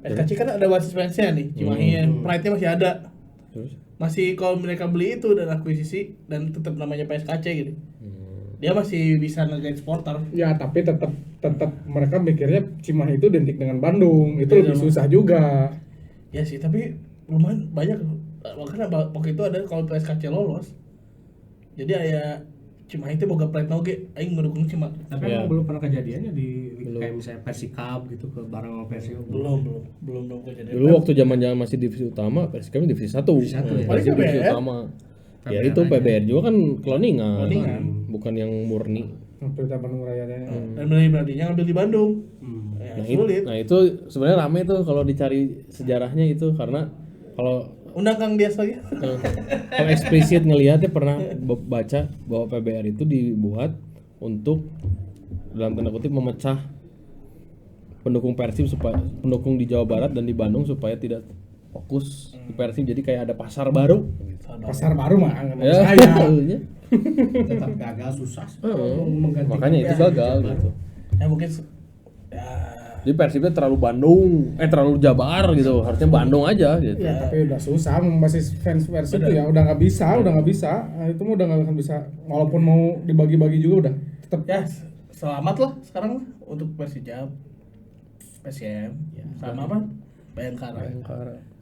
PSKC kan ada basis fansnya nih, Cimahi pride-nya masih ada. Terus? Masih kalau mereka beli itu dan akuisisi dan tetap namanya PSKC gitu. Dia masih bisa nge-get supporter. Ya tapi tetap mereka mikirnya Cimahi itu identik dengan Bandung, itu lebih susah juga. Ya sih, tapi lumayan banyak. Makanya waktu itu ada kalau PSKC lolos. Jadi aya Cimahi itu boga pride oge aing mendukung Cimahi. Tapi emang belum pernah kejadiannya di kayak misalnya Persikab gitu ke bareng sama Persib. Belum kejadian. Dulu waktu zaman-zaman masih divisi utama, Persikab divisi 1. Divisi 1 ya. Masih divisi utama. Ya itu PBR juga kan cloningan. Bukan yang murni. Pelita Bandung Raya Dan berarti ngambil di Bandung. Ya, sulit. Nah itu sebenarnya rame tuh kalau dicari sejarahnya itu karena kalau Undang Kang Dias lagi. kalau eksplisit ngelihatnya pernah baca bahwa PBR itu dibuat untuk dalam tanda kutip memecah pendukung Persib supaya pendukung di Jawa Barat dan di Bandung supaya tidak fokus di Persib, jadi kayak ada pasar baru. Pasar baru mah Ya, saya. Tetap gagal susah. Makanya itu gagal gitu. Ya mungkin Jadi Persibnya terlalu terlalu Jabar gitu. Harusnya Bandung aja gitu. Ya, tapi udah susah membasis fans Persib itu ya udah nggak bisa. Nah, itu mah udah nggak akan bisa. Walaupun mau dibagi-bagi juga udah tetap ya selamat lah sekarang untuk Persijap, PSM, sama apa? Bayangkara.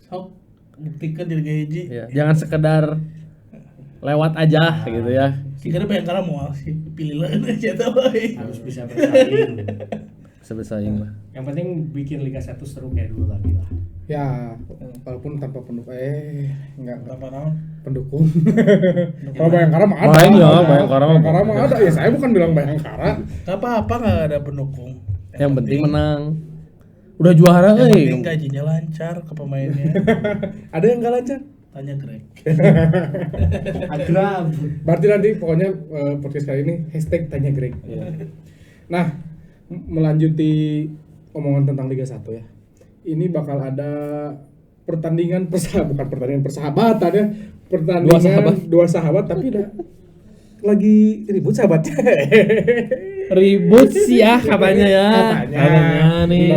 Sok buktikan di Liga Hiji. Ya, jangan sekedar lewat aja gitu ya. Karena Bayangkara mau sih pilih aja tuh. Harus bisa bersaing. Bersaing lah. Yang penting bikin Liga 1 seru kayak dulu lagi lah. ya walaupun tanpa pendukung enggak Tanpa naon? pendukung. Kalau Bayangkara mah ada. Bayangkara mah ada. Ya saya bukan bilang Bayangkara. Gak apa-apa nggak ada pendukung. Yang penting menang. Udah juara Yang penting gajinya lancar ke pemainnya. Ada yang nggak lancar? Tanya Greg. Agrab. Berarti nanti pokoknya podcast kali ini #tanya Greg. Nah, melanjuti omongan tentang Liga 1 ya. Ini bakal ada pertandingan bukan pertandingan persahabatan ya. Pertandingan dua sahabat tapi lagi ribut sahabatnya. Ribut sih ya katanya ya. Katanya nih.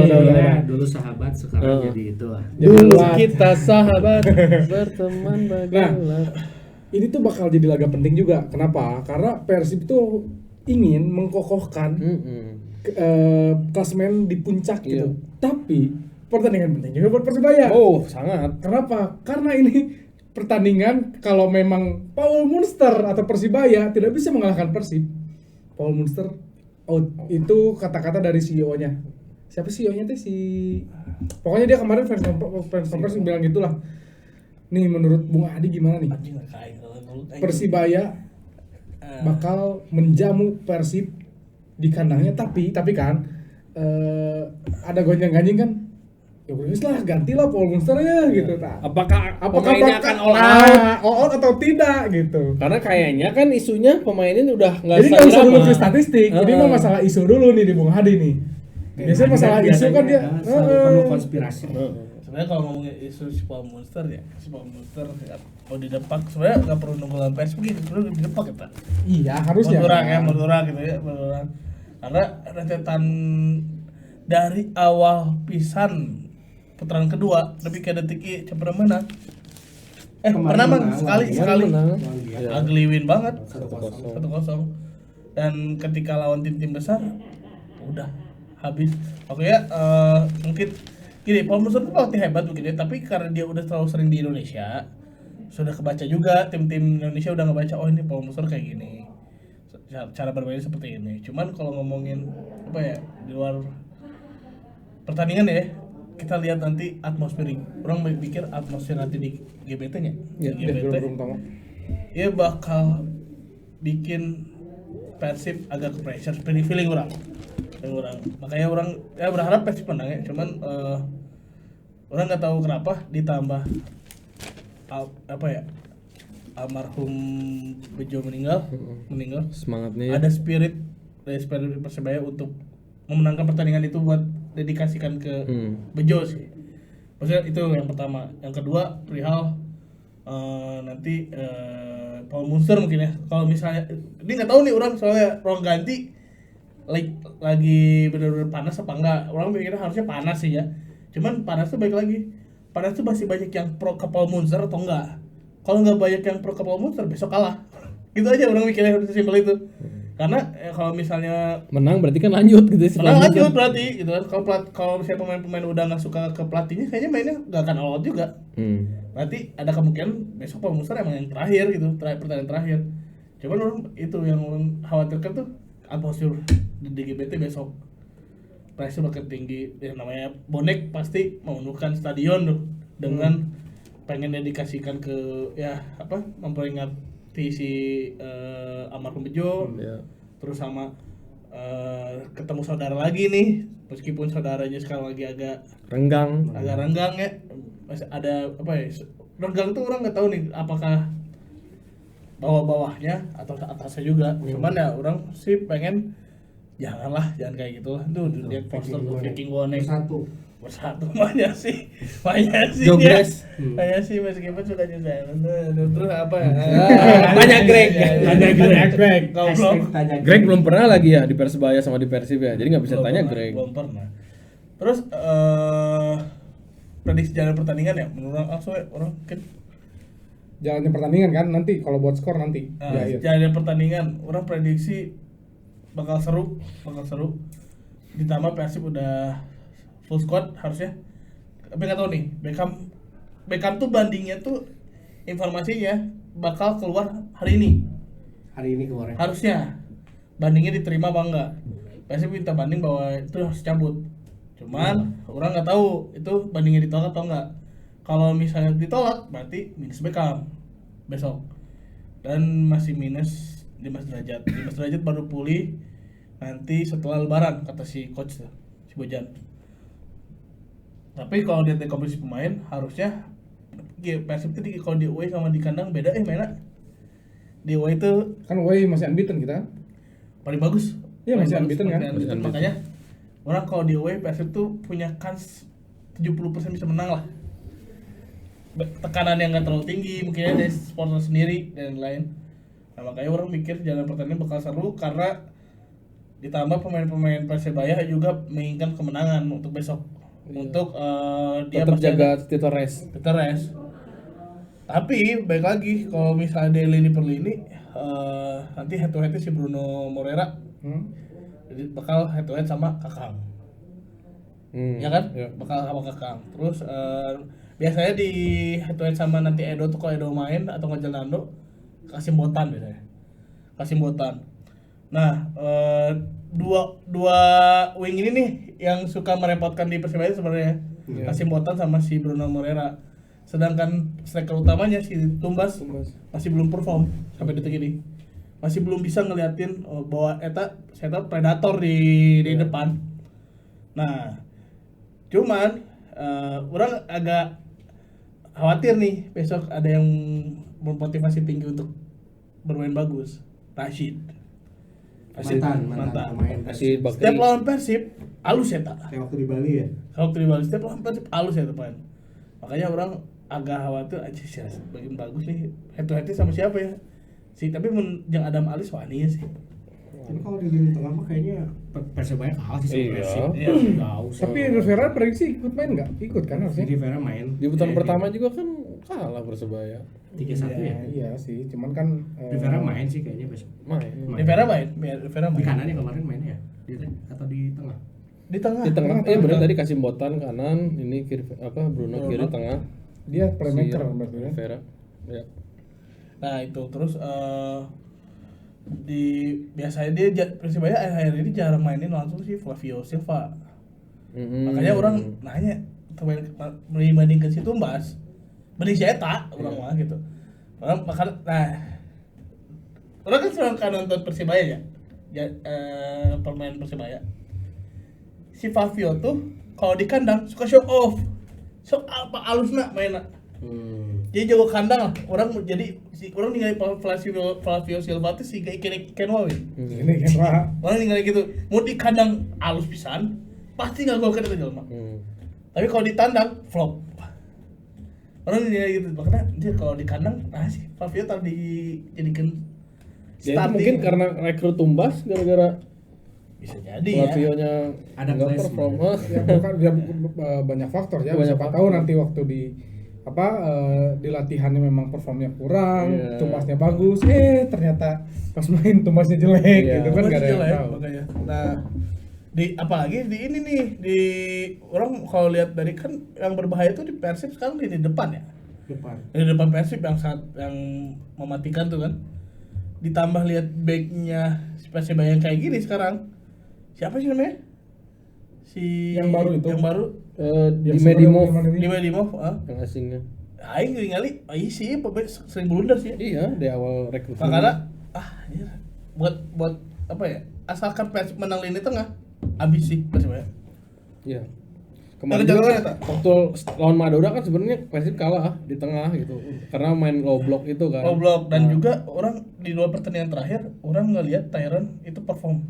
Dulu sahabat sekarang jadi itu lah. Dulu kita sahabat berteman bagilah. Ini tuh bakal jadi laga penting juga. Kenapa? Karena Persib tuh ingin mengkokohkan klasemen di puncak gitu. Tapi pertandingan penting juga buat Persibaya. Oh, sangat. Kenapa? Karena ini pertandingan kalau memang Paul Munster atau Persibaya tidak bisa mengalahkan Persib. Paul Munster out. Itu kata-kata dari CEO-nya. Siapa CEO-nya tuh pokoknya dia kemarin fans conference bilang gitulah. Nih menurut Bung Adi gimana nih? Persibaya bakal menjamu Persib di kandangnya tapi kan ada gonjang-ganjing kan. Ya udah lah gantilah Paul Munster ya gitu. Nah, Apakah pemainnya akan all out? all out atau tidak gitu. Karena kayaknya kan isunya pemain ini udah nggak Jadi nggak usah dulu ke sama. statistik. Jadi mah masalah isu dulu nih di Bung Hadi nih. Biasanya masalah isu kan dia selalu penuh konspirasi. Sebenarnya kalau ngomongin isu si Paul Munster ya, ya, kalau didepak sebenarnya nggak perlu nunggu lawan PS begitu, perlu didepak ya Pak. iya harusnya. Menurut orang gitu ya, menurut orang. Karena rentetan dari awal pisan putaran kedua lebih ke detik cepet menang. Pernah mang sekali menang. ugly win banget 1-0. 1-0. Dan ketika lawan tim-tim besar udah habis. Oke ya, mungkin gini, Paul Munster itu pelatih hebat mungkin ya, tapi karena dia udah terlalu sering di Indonesia, sudah kebaca juga tim-tim Indonesia udah ngebaca, oh ini Paul Munster kayak gini, cara bermainnya seperti ini. Cuman kalau ngomongin apa ya di luar pertandingan ya, kita lihat nanti atmosfer. Orang pikir atmosfer nanti di GBT-nya, Ya, GBT, belum tahu. dia bakal bikin Persib agak ke pressure, feeling orang. Makanya orang ya berharap Persib menang ya. Cuman orang nggak tahu kenapa ditambah apa ya, almarhum Bejo meninggal. Semangatnya ya. Ada spirit dari Persebaya untuk memenangkan pertandingan itu buat dedikasikan ke Bejo sih. Maksudnya itu yang pertama. Yang kedua perihal nanti Paul Munster mungkin ya. Kalau misalnya dia nggak tahu nih orang, soalnya ruang ganti lagi benar-benar panas apa enggak. Orang mikirnya harusnya panas sih ya. Cuman panas tuh baik lagi. Panas tuh masih banyak yang pro ke Paul Munster atau enggak. Kalau nggak banyak yang pro ke Paul Munster besok kalah. Gitu aja orang mikirnya, sesimpel itu. Karena kalau misalnya Menang berarti kan lanjut gitu ya. menang lanjut berarti gitu kan. Kalau misalnya pemain-pemain udah nggak suka ke pelatihnya, kayaknya mainnya nggak akan all out juga. Berarti ada kemungkinan besok Paul Munster emang yang terakhir gitu, pertandingan terakhir. Cuman orang itu yang orang khawatirkan tuh atmosfer di GBT besok. Pressure makin tinggi, yang namanya bonek pasti memenuhkan stadion tuh dengan pengen dedikasikan ke ya apa, memperingati si almarhum Bejo. Terus sama ketemu saudara lagi nih, meskipun saudaranya sekarang lagi agak renggang ya, masih ada apa ya, renggang tuh orang nggak tahu nih apakah bawah-bawahnya atau atasnya juga. Cuman ya orang sih pengen jangan kayak gitu lah. Tuh lihat poster tuh Viking Bonek bersatu banyak sih Jogres. Banyak sih meskipun sudah nyusahin. Terus apa ya? Tanya Greg. Greg belum pernah lagi ya di Persebaya sama di Persib ya. Jadi nggak bisa tanya Greg. Belum pernah. Terus prediksi jalan pertandingan ya menurut langsung ya orang kan Jalannya pertandingan kan nanti kalau buat skor nanti. Jalan pertandingan orang prediksi bakal seru. Ditambah Persib udah full squad harusnya. Tapi nggak tahu nih, Beckham tuh bandingnya tuh informasinya bakal keluar hari ini keluar harusnya. Bandingnya diterima apa enggak. Persib minta banding bahwa itu harus cabut. Cuman orang nggak tahu itu bandingnya ditolak atau enggak. Kalau misalnya ditolak berarti minus Beckham besok. Dan masih minus 5 derajat. 5 derajat baru pulih nanti setelah lebaran kata si coach tuh, si Bojan. Tapi kalau lihat dari komposisi pemain harusnya Persib itu kalau di away sama di kandang beda mainnya. Di away itu kan away masih unbeaten kita. Paling bagus. Iya masih unbeaten kan. Makanya orang kalau di away Persib tuh punya kans 70% bisa menang lah. Tekanan yang nggak terlalu tinggi, mungkin ada sponsor sendiri dan lain. Nah, makanya orang mikir jalan pertandingan bakal seru karena ditambah pemain-pemain Persebaya juga menginginkan kemenangan untuk besok. Untuk dia tetap jaga title race. Tapi baik lagi kalau misalnya dia lini per lini nanti head to head si Bruno Moreira jadi bakal head to head sama Kakang. Ya kan? Ya. Bakal sama Kakang. Terus biasanya di head to head sama nanti Edo tuh kalau Edo main atau nggak Nando Kasim Botan biasanya. Kasim Botan. Nah, dua wing ini nih yang suka merepotkan di Persebaya sebenarnya. Kasim Botan sama si Bruno Moreira. Sedangkan striker utamanya si Tumbas masih belum perform sampai detik ini. Masih belum bisa ngeliatin bahwa saya predator di depan. Nah, cuman orang agak khawatir nih besok ada yang memotivasi tinggi untuk bermain bagus. Rashid mantan pemain Rashid Bakri. setiap lawan Persib halus ya tak? kayak waktu di Bali ya. Kalau di Bali setiap lawan Persib halus ya teman. Makanya orang agak khawatir aja sih bagian bagus nih head to head sama siapa ya? Tapi yang Adam Alis wani ya sih. Tapi kalau di lini tengah mah kayaknya Persebaya kalah sih sama Persib. Iya, Jauh. Tapi Rivera prediksi ikut main nggak? Ikut kan harusnya. Jadi Vera main. Di putaran pertama juga kan kalah Persebaya. 3-1 ya. Iya sih, cuman kan Rivera main sih kayaknya besok. Main. Rivera main. Di kanan ya kemarin main ya? Atau di tengah? Di tengah. Di tengah. Benar tadi kasih Botan kanan, ini kiri Bruno kiri tengah. dia playmaker Si berarti ya. Rivera. Ya. Nah itu terus biasanya dia Persibaya akhir ini jarang mainin langsung sih Flavio Silva. Makanya orang nanya mending ke situ Mbas. Mending saya tak orang mah gitu. Orang makan orang kan sering kan nonton Persibaya ya. Pemain Persibaya. Si Flavio tuh kalau di kandang suka show off. Sok apa alusna mainna. Jadi jago kandang lah. Orang jadi orang ningali Flavio Silva teh si Kenwa we. Ini kan Orang ningali gitu. Mau di kandang alus pisan, pasti enggak gol kita jelema. Tapi kalau di tandang flop. Orang ningali gitu. Makanya dia kalau di kandang sih Flavio tar dijadikan Ya itu mungkin karena rekrut tumbas gara-gara bisa jadi ya. Flavio-nya Ada nggak class. perform. ya bukan dia banyak faktor ya. Banyak Siapa faktor. tahu nanti waktu di latihannya memang performnya kurang, Iya. tumbasnya bagus, ternyata pas main tumbasnya jelek Iya. gitu kan nggak ada yang Jelek, tahu. makanya. Nah, apalagi di ini nih di orang kalau lihat dari kan yang berbahaya tuh di Persib sekarang di depan ya. Di depan Persib yang mematikan tuh kan. Ditambah lihat backnya si Persibaya yang kayak gini sekarang. Siapa sih namanya? Si Yang baru itu. Yang baru Di Yang Medimov sebenarnya di Medimov, yang asingnya. aing ningali, sih pemain sering blunder sih. Iya, di awal rekrutmen. Makanya anjir, buat apa ya? Asalkan Persib menang lini tengah, habis sih Persibaya. Iya. Kemarin Yang juga jalan kan ya, Tak? waktu lawan Madura kan sebenarnya Persib kalah di tengah gitu. Karena main low block itu kan. Goblok dan juga orang di 2 pertandingan terakhir orang ngelihat Tyron itu perform.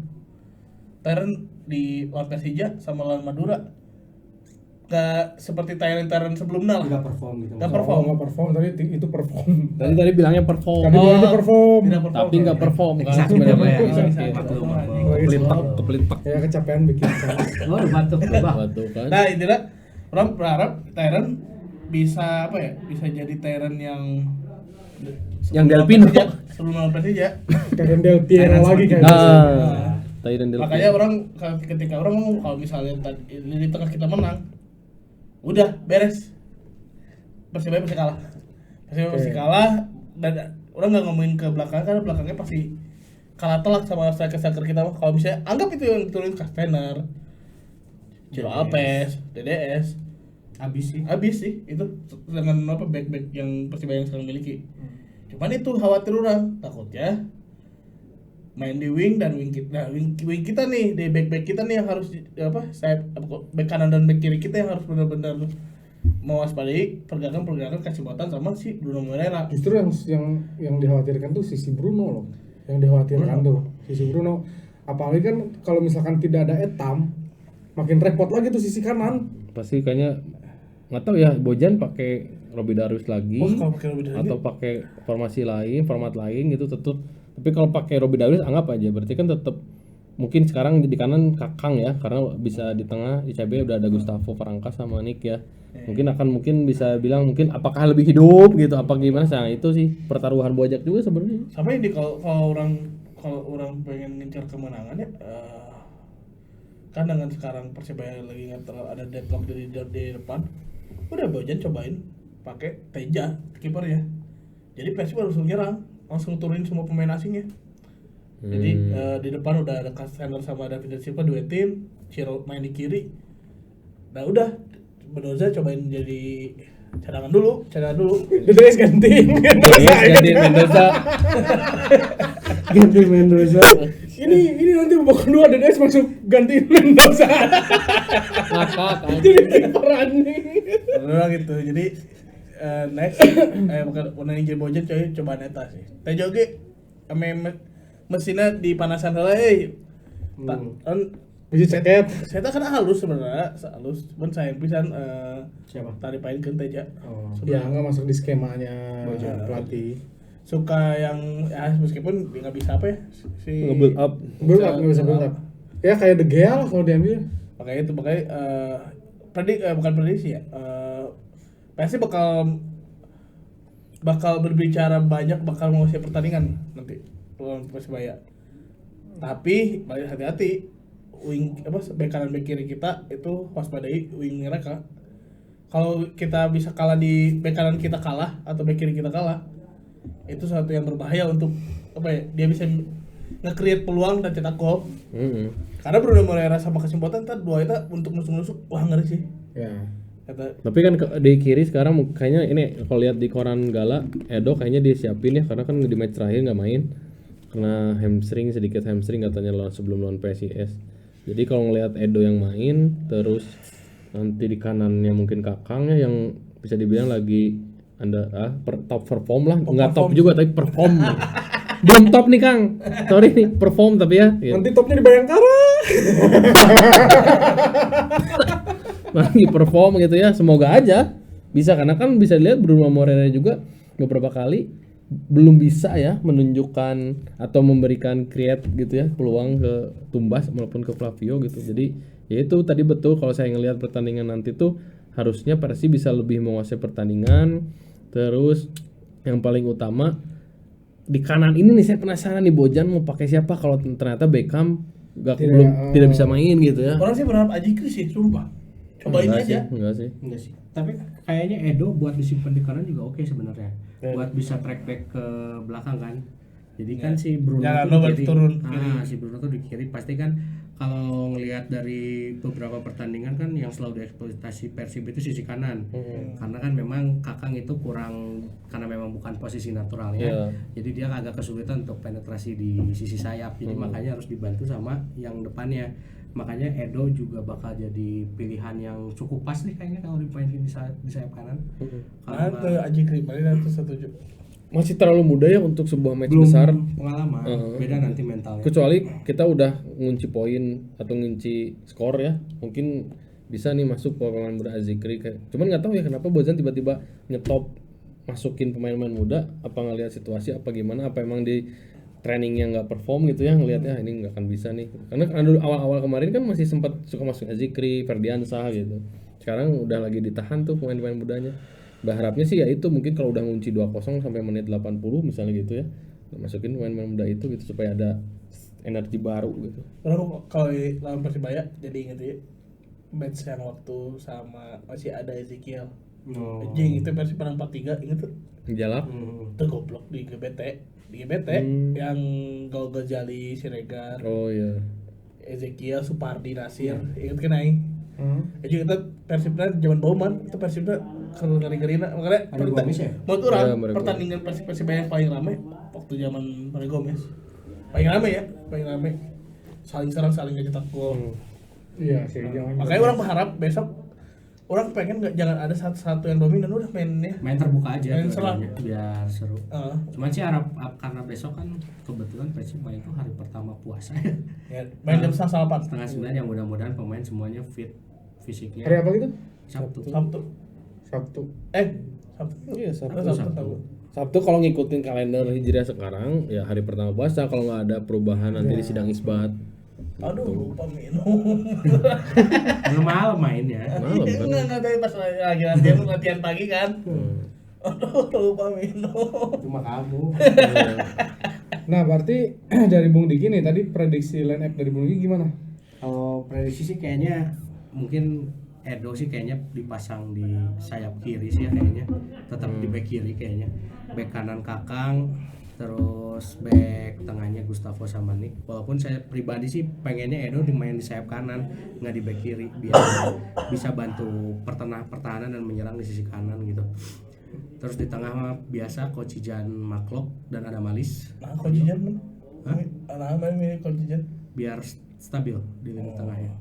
Tyron di lawan Persija sama lawan Madura gak seperti Tyron sebelumnya lah. Tidak perform gitu. Nggak perform. Nggak perform tadi itu perform. Tadi bilangnya perform. Tadi bilangnya perform. Tidak perform. Tapi nggak perform kan Sakit sebenarnya. apa ya? Sakit. Kepelitak. Ya kecapean bikin challenge. Oh, batuk bah. Batu kan. Nah, intinya orang berharap Tyron bisa apa ya? Bisa jadi Tyron yang Delpino. sebelum lawan Persija. Karen Del Piero Tyron lagi seperti kayaknya. Tyron Del Makanya orang ketika orang ngomong kalau misalnya di tengah kita menang, udah beres. Persibaya pasti kalah. Persibaya pasti kalah dan orang nggak ngomongin ke belakang karena belakangnya pasti kalah telak sama striker kita. Kalau misalnya anggap itu yang turun Castaner, Ciro Alves, DDS, habis sih itu dengan apa back yang Persibaya yang sekarang miliki. Cuman itu khawatir orang takutnya main di wing dan wing kita nih di back kita nih yang harus back kanan dan back kiri kita yang harus benar-benar mewaspadai pergerakan Kacibatan sama si Bruno Moreira. Justru yang dikhawatirkan tuh sisi Bruno loh. Yang dikhawatirkan tuh sisi Bruno. Apalagi kan kalau misalkan tidak ada Etam, makin repot lagi tuh sisi kanan. Pasti kayaknya nggak tahu ya Bojan pakai Robby Darwis lagi Kalau pakai Robby Darwis atau pakai format lain gitu tetap. Tapi kalau pakai Robby Darwis anggap aja berarti kan tetap mungkin sekarang di kanan Kakang ya karena bisa di tengah di CB udah ada Gustavo Franca sama Nick ya. Mungkin bisa bilang mungkin apakah lebih hidup gitu apa gimana nah itu sih pertaruhan Bojak juga sebenarnya. Sampai ini kalau orang pengen ngincar kemenangan ya kan dengan sekarang Persibaya lagi ada deadlock di depan, udah Bojan cobain pakai Teja kiper ya. Jadi Persib langsung nyerang, langsung turunin semua pemain asingnya. Jadi di depan udah ada Castaner sama David Silva duetin, Ciro main di kiri. Nah udah Mendoza cobain jadi cadangan dulu. DDS ganti Mendoza. Ganti Mendoza. Ini nanti babak kedua DDS masuk gantiin Mendoza. Ngakak Jadi kiper anjing. Udah gitu. Jadi next bukan warna jadi bojan coy coba neta sih. Teh joge mesinnya dipanasan heula kan Biji ceket. saya kan halus sebenarnya halus cuman sayang pisan Siapa? tadi painkeun teh ja. Oh. Ya nggak masuk di skemanya pelatih. Suka yang ya meskipun dia nggak bisa apa ya si nge-build up. Build up nggak bisa build up. Ya kayak De Gea lah kalau diambil. makanya bukan prediksi ya pasti bakal berbicara banyak bakal menguasai pertandingan nanti lawan Persebaya tapi hati-hati wing bek kanan bek kiri kita itu waspadai wing mereka kalau kita bisa kalah di bek kanan kita kalah atau bek kiri kita kalah itu sesuatu yang berbahaya untuk dia bisa nge-create peluang dan cetak gol. Karena Bruno Moreira sama Kesempatan dua itu untuk nusuk-nusuk wah ngeri sih. Ya. Tapi kan di kiri sekarang kayaknya ini kalau lihat di koran Gala Edo kayaknya disiapin ya karena kan di match terakhir nggak main kena sedikit hamstring katanya sebelum lawan PSIS. Jadi kalau ngelihat Edo yang main terus nanti di kanannya mungkin Kakangnya yang bisa dibilang lagi top perform lah, nggak top juga tapi perform. Belum top nih Kang, sorry nih perform tapi ya. Nanti topnya di Bayangkara. Lagi perform gitu ya, semoga aja bisa karena kan bisa dilihat Bruno Moreira juga beberapa kali belum bisa ya menunjukkan atau memberikan create gitu ya peluang ke Tumbas maupun ke Flavio gitu. Jadi ya itu tadi betul kalau saya ngelihat pertandingan nanti tuh harusnya Persi bisa lebih menguasai pertandingan. Terus yang paling utama di kanan ini nih saya penasaran nih Bojan mau pakai siapa kalau ternyata Beckham tidak bisa main gitu ya. Orang sih berharap Ajikri sih sumpah. Cobain aja. Enggak sih. Tapi kayaknya Edo buat disimpan di kanan juga oke sebenarnya. Buat bisa track back ke belakang kan. Jadi kan si Bruno tuh di kiri. Si Bruno tuh di kiri pasti kan kalau ngelihat dari beberapa pertandingan kan yang selalu dieksploitasi Persib itu sisi kanan. Karena kan memang Kakang itu kurang karena memang bukan posisi naturalnya. Jadi dia agak kesulitan untuk penetrasi di sisi sayap. Jadi makanya harus dibantu sama yang depannya. Makanya Edo juga bakal jadi pilihan yang cukup pas nih kayaknya kalau dimainin di sayap kanan. Karena ke Ajikri paling itu setuju. Masih terlalu muda ya untuk sebuah match belum besar. Pengalaman, beda nanti mentalnya. Kecuali kita udah ngunci poin atau ngunci skor ya, mungkin bisa nih masuk pemain muda Azikri. Cuman nggak tahu ya kenapa Bojan tiba-tiba nyetop masukin pemain-pemain muda. Apa ngelihat situasi apa gimana? Apa emang di trainingnya nggak perform gitu ya ngelihatnya ini nggak akan bisa nih. Karena awal-awal kemarin kan masih sempat suka masuk Azikri, Ferdiansah gitu. Sekarang udah lagi ditahan tuh pemain-pemain mudanya. Berharapnya sih ya itu mungkin kalau udah ngunci 2-0 sampai menit 80 misalnya gitu ya masukin pemain-pemain muda itu gitu supaya ada energi baru gitu. Kalau lawan Persibaya jadi inget ya match yang waktu sama masih ada Ezekiel. Anjing itu Persib menang 4-3 inget tuh. Jalak. Itu goblok di GBT yang gol Gojali Siregar. Oh iya. Ezekiel Supardi Nasir inget kan aing. Jadi kita Persibnya zaman Bauman itu Persibnya kalau ngeri-ngerina makanya menurut orang pertandingan Persibaya yang paling ramai waktu zaman Mario Gomez paling ramai saling serang saling ngecetak gol. Iya sih. Makanya orang berharap besok orang pengen jangan ada satu yang dominan udah main terbuka aja main serang biar seru. Cuman sih harap karena besok kan kebetulan Persibaya itu hari pertama puasa ya main jam 8:30 yang mudah-mudahan pemain semuanya fit fisiknya. Hari apa gitu? Sabtu. Iya Sabtu kalau ngikutin kalender Hijriah sekarang ya hari pertama puasa kalau nggak ada perubahan nanti di sidang isbat. Aduh lupa minum. Malam mainnya. Malam kan. Enggak tadi pas lagi latihan pagi kan. Aduh lupa minum. Cuma kamu. Nah berarti dari Bung Diki nih tadi prediksi line up dari Bung Diki gimana? Kalau prediksi sih kayaknya mungkin Edo sih kayaknya dipasang di sayap kiri sih ya kayaknya. Tetap di back kiri kayaknya. Back kanan Kakang, terus back tengahnya Gustavo sama Nick. Walaupun saya pribadi sih pengennya Edo dimain di sayap kanan, nggak di back kiri biar bisa bantu pertahanan dan menyerang di sisi kanan gitu. Terus di tengah mah biasa Coach Jan Maklok dan ada Malis. Nah, Coach Jan. Hah? Ana milih Coach Jan biar stabil di lini tengahnya.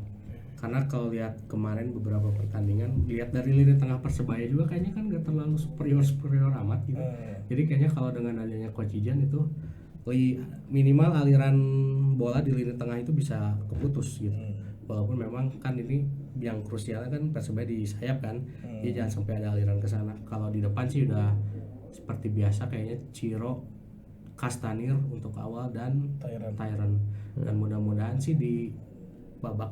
Karena kalau lihat kemarin beberapa pertandingan, lihat dari lini tengah Persebaya juga kayaknya kan nggak terlalu superior amat gitu. Jadi kayaknya kalau dengan adanya Coach Ijan itu minimal aliran bola di lini tengah itu bisa keputus gitu. Walaupun memang kan ini yang krusialnya kan Persebaya di sayap kan, jadi jangan sampai ada aliran ke sana. Kalau di depan sih udah seperti biasa kayaknya Ciro, Kastanir untuk awal dan Tyron. Dan mudah-mudahan sih di babak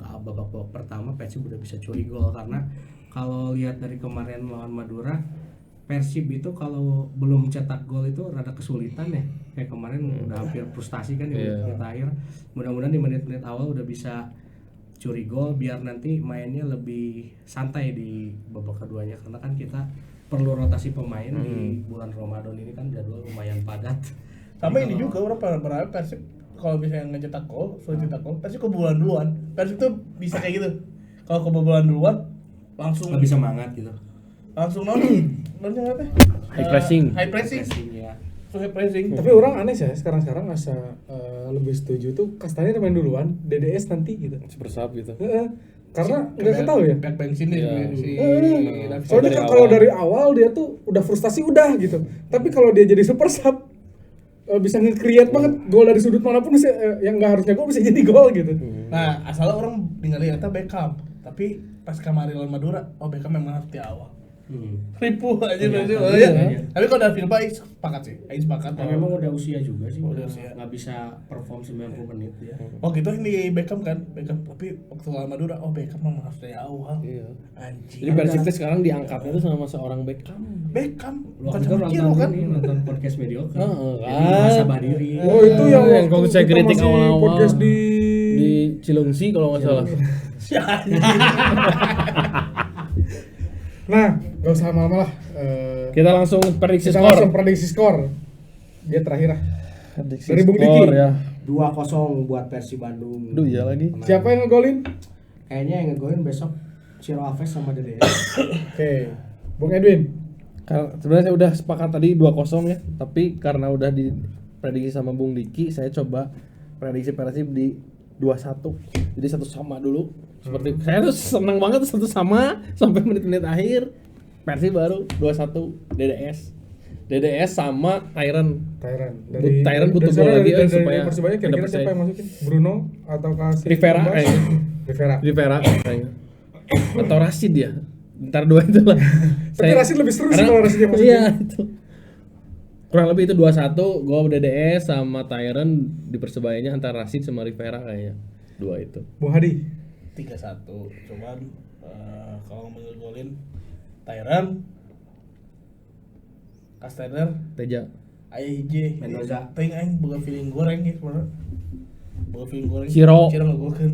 pertama Persib udah bisa curi gol, karena kalau lihat dari kemarin lawan Madura, Persib itu kalau belum cetak gol itu rada kesulitan ya. Kayak kemarin udah hampir frustasi kan di menit akhir. Mudah-mudahan di menit-menit awal udah bisa curi gol biar nanti mainnya lebih santai di babak keduanya, karena kan kita perlu rotasi pemain di bulan Ramadan ini kan jadwal lumayan padat. Sama ini juga orang pernah Persib kalau misalnya ngecetak gol, sulit cetak gol, Persib kebobolan duluan. Persib tuh bisa kayak gitu. Kalau kebobolan duluan langsung lebih semangat gitu. Langsung nonton apa? High pressing Ya. High pressing. Tapi orang aneh sih sekarang asa lebih setuju tuh Kastanir main duluan, DDS nanti gitu. Super sub gitu. Karena nggak ketahu ya. Back bensin si Soalnya kalau dari awal dia tuh udah frustasi udah gitu. Tapi kalau dia jadi super sub bisa nge-create banget gol dari sudut manapun bisa, yang nggak harusnya gol bisa jadi gol gitu. Nah, asalnya orang tinggalin eta Beckham, tapi pas kemarin lawan Madura, Beckham memang harus di awal. Ripuh aja ya. Tapi kalau udah Silva sepakat sih. Sepakat. Nah, memang udah usia juga sih. Udah usia. Nggak bisa perform 90 menit ya. Oh gitu ini Beckham kan. Tapi waktu lawan Madura, Beckham memang harus dari awal. Iya. Anjing. Jadi Persib sekarang diangkatnya tuh sama seorang Beckham. Bukan sama Ciro kan? Nonton podcast mediocre. Kan. Masa Badiri. Oh itu yang kalau saya kritik awal-awal podcast di Cilengsi kalau nggak salah. Nah, gak usah lama-lama lah. Kita langsung prediksi Kita skor. langsung prediksi skor. Dia terakhir lah. Prediksi Dari Bung skor Diki. ya. 2-0 buat Persib Bandung. Aduh iya lagi. Siapa yang ngegolin? Kayaknya yang ngegolin besok Ciro Alves sama Dede. Oke. Bung Edwin. Sebenarnya saya udah sepakat tadi 2-0 ya, tapi karena udah diprediksi sama Bung Diki, saya coba prediksi Persib di 2-1. Jadi 1 sama dulu. Seperti saya tuh senang banget 1 sama sampai menit-menit akhir. Persib baru 2-1 DDS sama Tyron. Tyron butuh gol lagi supaya Persibaya kira-kira siapa yang masukin? Bruno atau Rivera kayaknya. Rivera kayaknya. Atau Rashid ya. Ntar dua itu lah. Tapi Rashid lebih seru sih kalau Rashid yang masukin. Iya itu. Kurang lebih itu 2-1 gol DDS sama Tyron di Persebayanya antara Rashid sama Rivera kayaknya. Dua itu. Bung Hadi 3-1. Cuman kalau ngegolin Tyron, Kastener, Teja, aya hiji Mendoza. Ting aing boga feeling goreng gitu sebenarnya. Boga feeling goreng. Ciro ngegolkeun.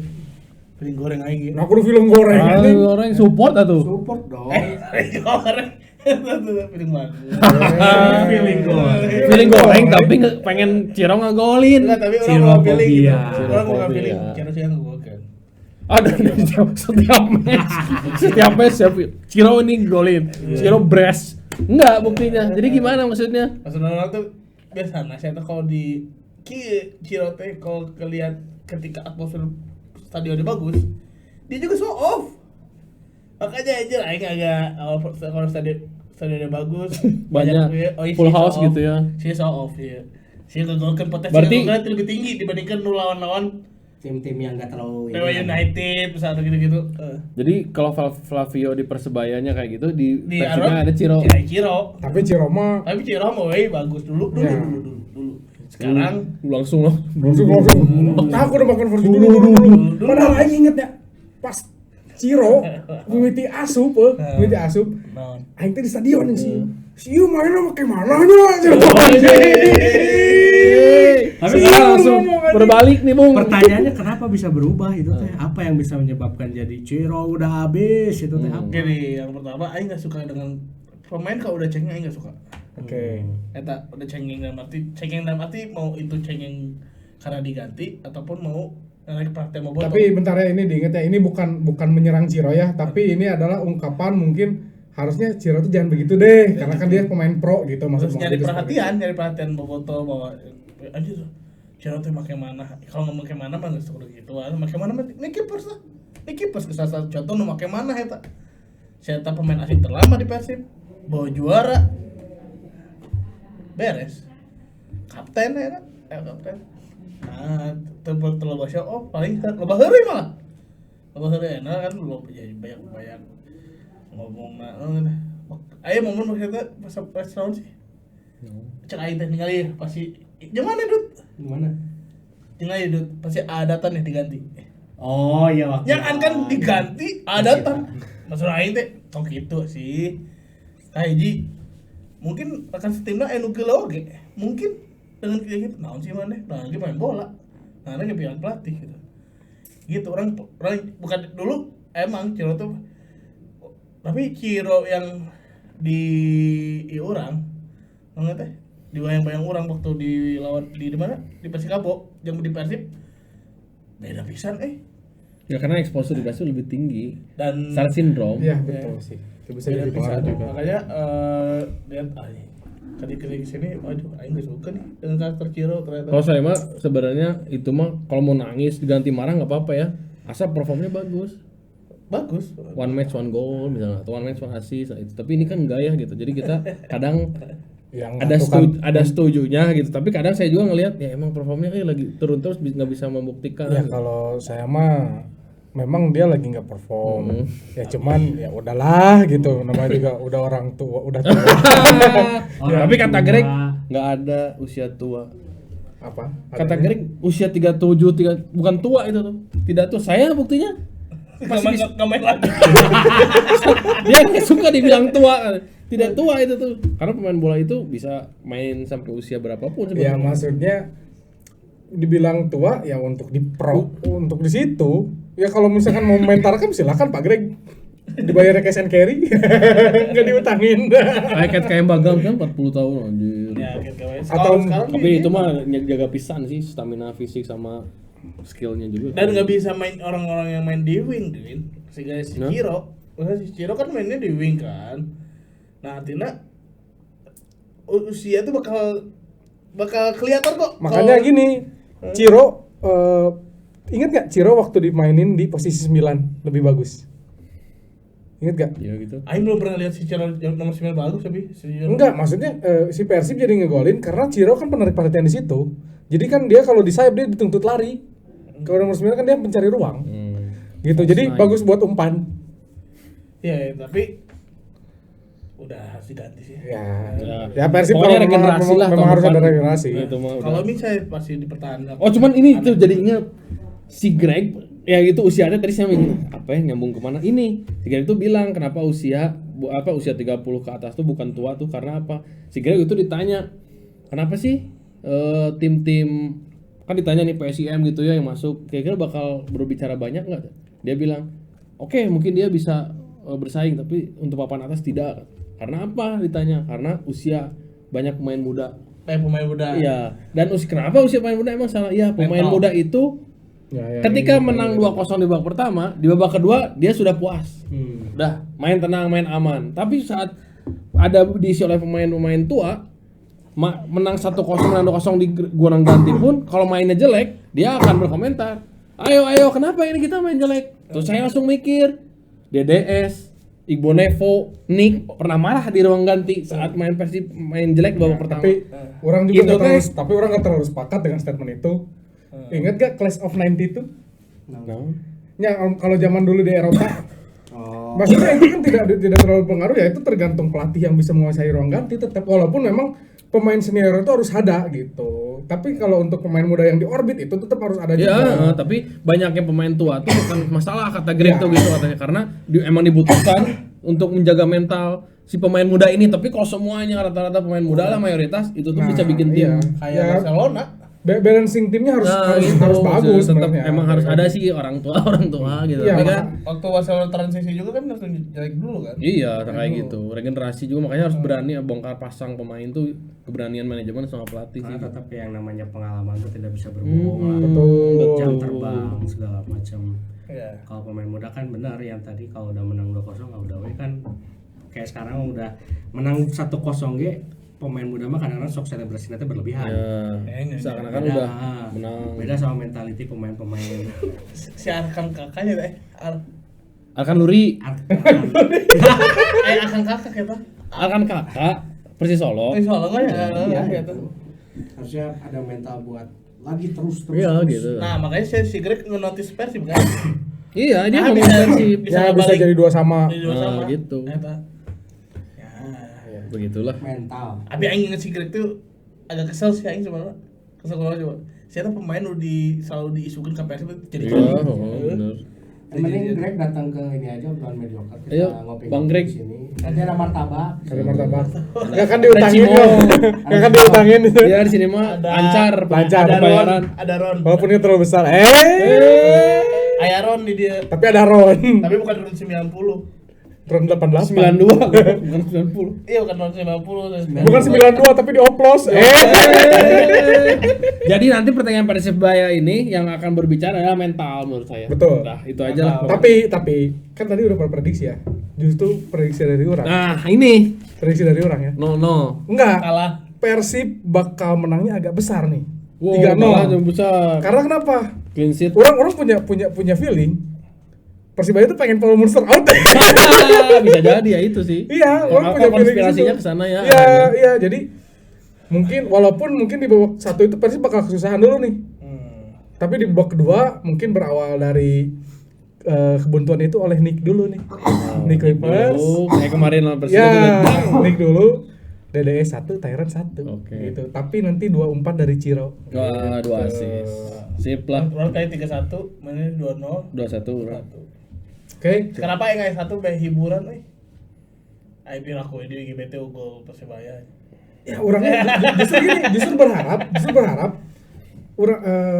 Feeling goreng aing gitu. Nah, aku udah film goreng. orang support atuh. Support dong. Goreng. Feeling bagus. Feeling goreng tapi pengen Ciro ngagolin. Enggak, tapi orang Ciro mau feeling gitu. fobia. Orang mau Ciro feeling fobia. Ciro sih ngegolkeun. Ada setiap match Ciro ini golin, Ciro brass. Enggak buktinya. Jadi gimana maksudnya? Maksudnya orang tuh biasa saya tuh kalau di Ciro teh kalau kelihat ketika atmosfer stadionnya bagus, dia juga show off. Makanya aja aing agak kalau stadionnya bagus, Banyak iya, full si house show gitu off. ya. Si show off ya. Si ngegolkeun potensi Berarti- ngegolkeun lebih tinggi dibandingkan nu lawan-lawan Tim-tim yang nggak terlalu Dewa United misalnya gitu-gitu. Jadi kalau Flavio di Persebayanya kayak gitu di Di Persibnya ada Ciro. Ya, Ciro. Tapi Ciro mah Tapi Ciro mah bagus dulu. Ya. Sekarang Langsung loh. langsung. Nah, aku udah makan versi dulu. Padahal aing inget ya pas Ciro mimiti asup, naon? aing teh di stadion sih. Siu mainnya pakai mana nya? Tapi langsung berbalik nih Bung. Pertanyaannya kenapa bisa berubah itu teh? Apa yang bisa menyebabkan jadi Ciro udah habis itu teh? Apa? Jadi yang pertama aing enggak suka dengan pemain kalau udah cengeng aing enggak suka. Oke. Eta udah cengeng dalam arti mau itu cengeng karena diganti ataupun mau narik praktek mau botol. Tapi bentar ya, ini diingat ya, ini bukan menyerang Ciro ya, tapi ini adalah ungkapan mungkin harusnya Ciro tuh jangan begitu deh, karena kan dia pemain pro gitu terus maksudnya. nyari perhatian botol bahwa anjir Ciro tuh make mana. Kalau nggak make mana mah enggak suka gitu. Make mana mah kiper sah. Ini kipas ke salah satu contoh nu make mana eta. Saya pemain asing terlama di Persib, bawa juara. Beres. Kapten ya, kapten. Nah, terlalu show off paling loba heureuy malah. Loba heureuy nah kan lu banyak ngomong aya momen kita pas tahun sih. Cek aing teh ningali pasti gimana Dut? Gimana? Ningali Dut pasti adatan nih diganti. Oh iya waktu. Ya kan diganti adatan. Maksud aing teh tong kitu sih. Hiji mungkin akan setimna anu geula oge. Mungkin dengan kayak gitu naon sih maneh? Nah, lagi main bola. Nah, lagi pilihan pelatih gitu. Gitu orang bukan dulu emang Ciro tuh tapi Ciro yang di orang nggak teh di bayang-bayang orang waktu di lawan di mana di Persikabo yang di Persib beda pisan ya karena exposure di Persib lebih tinggi dan SAR syndrome. Iya betul sih. Itu bisa beda jadi pisan pengaruh juga. makanya lihat tadi ke sini aduh aing gak suka nih dengan karakter Ciro ternyata. Kalau saya mah sebenarnya itu mah kalau mau nangis diganti marah nggak apa-apa ya, asal performnya bagus. One match one goal misalnya atau one match one assist itu. Tapi ini kan enggak ya gitu. Jadi kita kadang Yang ada setujunya gitu. Tapi kadang saya juga ngelihat ya emang performnya lagi turun terus nggak bisa membuktikan. Ya kalau saya mah memang dia lagi nggak perform. Ya cuman ya udahlah gitu. Namanya juga udah orang tua, udah tua. Tapi kata Greg nggak ada usia tua. Apa? Kata Greg usia 37 bukan tua itu tuh. Tidak tuh. Saya buktinya Nggak main lagi. dia nggak suka dibilang tua. Tidak tua itu tuh. Karena pemain bola itu bisa main sampai usia berapapun Ya sebenarnya. maksudnya dibilang tua ya untuk di pro, untuk di situ. Ya kalau misalkan mau main kan silakan Pak Greg. Dibayar cash and carry. Enggak diutangin. Kayak Bagal kan 40 tahun anjir. Ya, kayak Atau- sekarang Tapi itu mah jaga pisan sih stamina fisik sama skillnya juga. dan nggak bisa main orang-orang yang main di wing si Nah. Ciro. Si Ciro kan mainnya di wing kan. Nah, artinya usia tuh bakal kelihatan kok. Makanya kalau- gini, Ciro ingat gak Ciro waktu dimainin di posisi 9 lebih bagus? Ingat gak? Ya gitu. Aing belum pernah lihat si Ciro yang nomor 9 bagus tapi si Ciro. Enggak, maksudnya si Persib jadi ngegolin karena Ciro kan penarik perhatian di situ. Jadi kan dia kalau di sayap dia dituntut lari. Kalau nomor 9 kan dia mencari ruang. Gitu. Jadi Nice. bagus buat umpan. Ya, tapi udah harus diganti sih. Ya Persib Pokoknya kalau regenerasi lah. memang tahun harus depan. ada regenerasi. Itu mah udah. Kalau misalnya pasti dipertahankan. Oh cuman ini tuh jadinya si Greg ya itu usianya tadi saya bilang apa ya nyambung kemana ini si Greg itu bilang kenapa usia 30 ke atas tuh bukan tua tuh karena apa si Greg itu ditanya kenapa sih tim-tim kan ditanya nih PSIM gitu ya yang masuk kira-kira bakal berbicara banyak nggak dia bilang oke, mungkin dia bisa bersaing tapi untuk papan atas tidak karena apa ditanya karena usia banyak pemain muda. Pemain muda. Iya, dan kenapa usia pemain muda emang salah? Iya, pemain Mental. muda itu ketika menang 2-0 di babak pertama, di babak kedua dia sudah puas. Udah, main tenang, main aman. Tapi saat ada diisi oleh pemain-pemain tua, menang 1-0, menang 2-0 di goreng ganti pun kalau mainnya jelek, dia akan berkomentar. Ayo, kenapa ini kita main jelek? Terus saya langsung mikir, DDS, Igbo Nevo, Nick pernah marah di ruang ganti saat main Persib main jelek babak pertama. Tapi orang juga Itu nggak terlalu, teh. tapi orang nggak terlalu sepakat dengan statement itu. Ingat gak Class of 90 itu? Nah, Ya kalau zaman dulu di Eropa, Oh. maksudnya itu kan tidak terlalu pengaruh ya itu tergantung pelatih yang bisa menguasai ruang ganti tetap walaupun memang pemain senior itu harus ada gitu. Tapi kalau untuk pemain muda yang di orbit itu tetap harus ada ya, juga. tapi banyaknya pemain tua tuh bukan masalah kata Greg Ya. tuh gitu katanya karena emang dibutuhkan untuk menjaga mental si pemain muda ini. Tapi kalau semuanya rata-rata pemain muda lah mayoritas itu tuh Nah, bisa bikin tim. iya. Kayak Ya, Barcelona. Balancing timnya harus Gitu. harus bagus Tetap sebenarnya. emang harus ada sih orang tua gitu. Iya, Tapi kan Waktu Barcelona transisi juga kan langsung jelek dulu kan. iya kayak gitu. Regenerasi juga makanya harus berani bongkar pasang pemain tuh keberanian manajemen sama pelatih sih. Karena tetap yang namanya pengalaman itu tidak bisa berbohong lah. Betul. Jam terbang segala macam. Iya. Kalau pemain muda kan benar yang tadi kalau udah menang 2-0 udah we kan kayak sekarang udah menang 1-0 ge pemain muda mah kadang-kadang sok selebrasi nanti berlebihan. Ya, seakan-akan udah menang. Beda sama mentality pemain-pemain. Si Arkan kakaknya deh. Akan Luri, Arkan kakak kita. akan kakak Persis Solo. Soalnya kan ya Iya, gitu. Harusnya ada mental buat lagi terus. Iya gitu. Nah, makanya si Greg nge-notice Persib kan. Iya, dia Nah, ngomong bisa- Persib. Ya bisa jadi 2 sama. Jadi dua sama. Gitu. Eta. Ya. Begitulah. Mental. Abi aing inget si Greg tuh agak kesel sih aing sebenarnya. Kesel banget coba. Siapa pemain udah selalu diisukan ke Persib jadi Iya, benar. Yang penting Greg datang ke ini aja bukan mediocre. Kita Ayo, ngopi Bang Greg. di sini. Nanti ada martabak. Ada martabak. Enggak kan diutangin Cimo. dong. Enggak kan diutangin. Dia di sini mah lancar Lancar. ada Ron, pembayaran. ada Ron. Walaupun ini terlalu besar. Aya Ron di dia. Tapi ada Ron. Tapi bukan Ron 90. Ron 88. 92 bukan 90. Iya bukan Ron 90. Bukan 92 tapi dioplos. Jadi nanti pertandingan Persebaya ini yang akan berbicara adalah mental menurut saya. Betul. Nah, itu aja lah. Tapi kan tadi udah prediksi ya. Justru prediksi dari orang. Nah, ini Prediksi dari orang ya. 0-0. Enggak. Kalah. Persib bakal menangnya agak besar nih. Wow, 3-0. kalah jauh besar. Karena kenapa? Clean sheet. Orang punya feeling Persibaya itu pengen Paul Monster out. Bisa jadi ya itu sih. Iya, Yang orang apa punya feeling konspirasinya gitu. ke sana ya. Iya, jadi mungkin di babak 1 itu Persib bakal kesusahan dulu nih. Tapi di babak kedua mungkin berawal dari kebuntuan itu oleh Nick dulu nih. Nick Clippers. Kayak kemarin lawan Persib Ya, itu kan. Nick dulu. DDE 1, Tyrant 1. Oke. Gitu. Tapi nanti 2 umpan dari Ciro. Wah, 2 assist. Sip lah. Ron kali 3-1, mana 2-0. 2-1 orang. Oke. Kenapa yang kayak 1 bae hiburan Aing piraku di GBT gol Persebaya. Ya orangnya justru berharap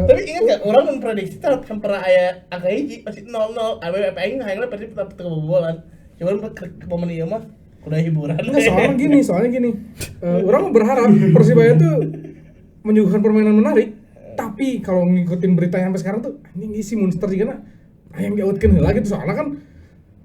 Tapi ingat gak, orang memprediksi tetap pernah aya angka hiji pasti 0-0. Abe aing hayangna Persib tetap kebobolan. Cuman momen ieu mah udah hiburan. Nah, soalnya gini. Orang berharap Persibaya tuh menyuguhkan permainan menarik. Tapi kalau ngikutin berita yang sampai sekarang tuh anjing isi Monster juga yang diautkeun heula gitu. Soalnya kan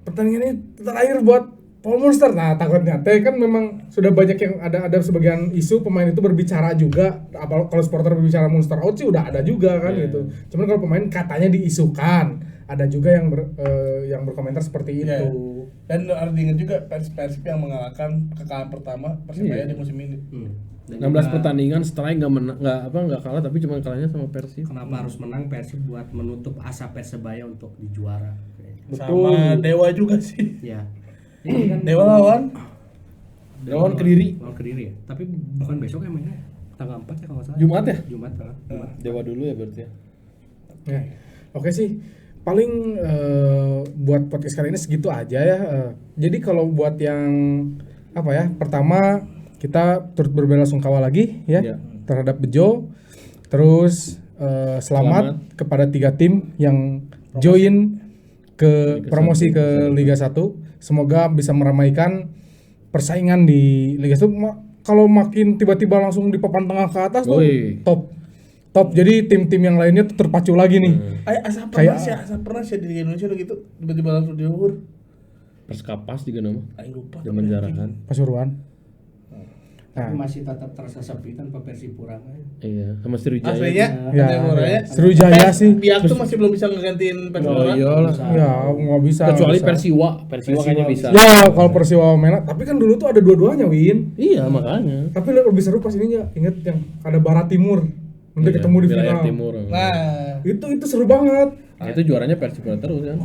pertandingan ini terakhir buat Paul Monster. Nah, takutnya teh kan memang sudah banyak yang ada sebagian isu pemain itu berbicara juga. Kalau supporter berbicara Monster out sih udah ada juga kan gitu. Cuman kalau pemain katanya diisukan, ada juga yang berkomentar seperti itu. Dan harus diingat juga Persib yang mengalahkan kekalahan pertama Persebaya di musim ini. 16 pertandingan setelah enggak kalah tapi cuma kalahnya sama Persib. Kenapa harus menang Persib buat menutup asa Persebaya untuk di juara? Sama Dewa juga sih. Ya. Ini kan Dewa lawan Kediri. lawan Kediri ya. Tapi bukan besok ya mainnya. Tanggal 4 ya kalau nggak salah. Jumat ya? Jumat. Dewa dulu ya berarti ya. Ya. Oke sih. Paling buat podcast kali ini segitu aja ya. Jadi kalau buat yang pertama kita turut berbelasungkawa lagi ya terhadap Bejo. Terus selamat kepada 3 tim yang join ke promosi ke Liga 1. Semoga bisa meramaikan persaingan di Liga 1. Kalau makin tiba-tiba langsung di papan tengah ke atas tuh top. Jadi tim-tim yang lainnya tuh terpacu lagi nih. Asa pernah sih di Liga Indonesia udah gitu tiba-tiba langsung diukur. Perskapas juga nama. Aing lupa. Zaman jarahan. Pasuruan. Tapi masih tetap terasa sepi tanpa Persipura. Iya, sama Sriwijaya. Aslinya Ya, Sriwijaya sih. Biak tuh masih belum bisa ngegantiin Persipura. Oh iyalah. Ya, nggak bisa. Kecuali nggak bisa. Persiwa kayaknya bisa. Ya, kalau Persiwa Mena, tapi kan dulu tuh ada dua-duanya, Win. Iya, makanya. Tapi lebih seru pas ininya, inget yang ada Barat Timur. Nanti ketemu di Wilayah final. Timur. Nah, Itu seru banget. Nah, itu juaranya Persipura terus kan.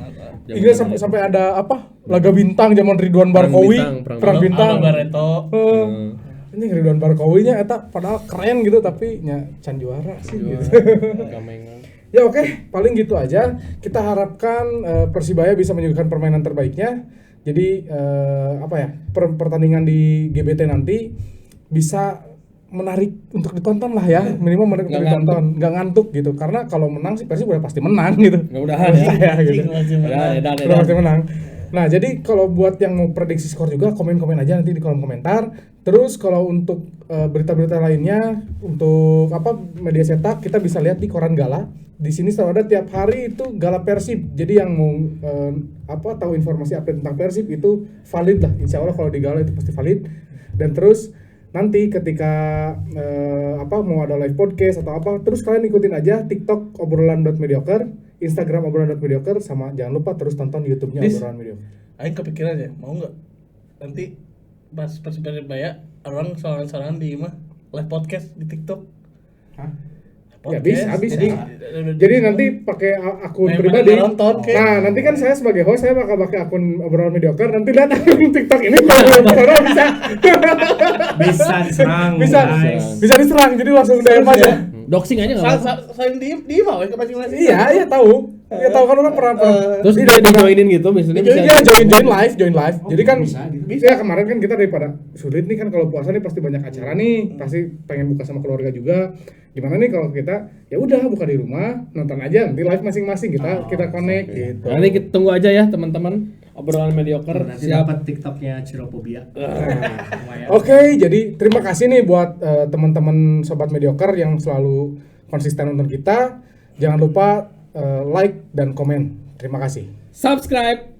Ingat sampai ada Laga Bintang zaman Ridwan Barkowi, Perang Bintang. Aldo Barreto. Ini Ridwan Barkowinya padahal keren gitu tapi can juara sih gitu. Gamengan. Ya oke, paling gitu aja. Kita harapkan Persibaya bisa menyuguhkan permainan terbaiknya. Jadi pertandingan di GBT nanti bisa menarik untuk ditonton lah ya, minimal menarik untuk ditonton, nggak ngantuk gitu. Karena kalau menang sih Persib udah pasti menang gitu. Mudah-mudahan ya. Gitu. Udah pasti menang. Nah, jadi kalau buat yang mau prediksi skor juga komen-komen aja nanti di kolom komentar. Terus kalau untuk berita-berita lainnya untuk media cetak kita bisa lihat di Koran Gala. Di sini selalu ada tiap hari itu Gala Persib. Jadi yang mau tahu informasi update tentang Persib itu valid lah. Insya Allah kalau di Gala itu pasti valid. Dan terus nanti ketika mau ada live podcast atau apa, terus kalian ikutin aja TikTok obrolan.mediocre, Instagram obrolan.mediocre, sama jangan lupa terus tonton YouTube-nya obrolan mediocre. Aing kepikiran aja, mau nggak nanti pas Persebaya orang sorangan-sorangan di live podcast di TikTok. Hah? Ya bisa. Jadi nanti pakai akun Yang pribadi. nonton, Nah, nanti kan saya sebagai host saya bakal pakai akun obrolan mediocre. Nanti lihat akun TikTok ini kalau bisa. Bisa diserang. Bisa diserang. Jadi langsung DM aja. Doxing aja enggak apa-apa. Saling di mau ke masing-masing. Iya tahu. Ya tahu kan orang pernah. Terus dia di-joinin gitu misalnya join live. Jadi kan bisa. ya kemarin kan kita daripada sulit nih kan kalau puasa nih pasti banyak acara nih, pasti pengen buka sama keluarga juga. Gimana nih kalau kita ya udah buka di rumah, nonton aja nanti live masing-masing kita connect gitu. Nanti kita tunggu aja ya teman-teman obrolan mediocre. Nanti dapat TikToknya Ciropobia. Oke, jadi terima kasih nih buat teman-teman sobat mediocre yang selalu konsisten nonton kita. Jangan lupa like dan komen. Terima kasih. Subscribe.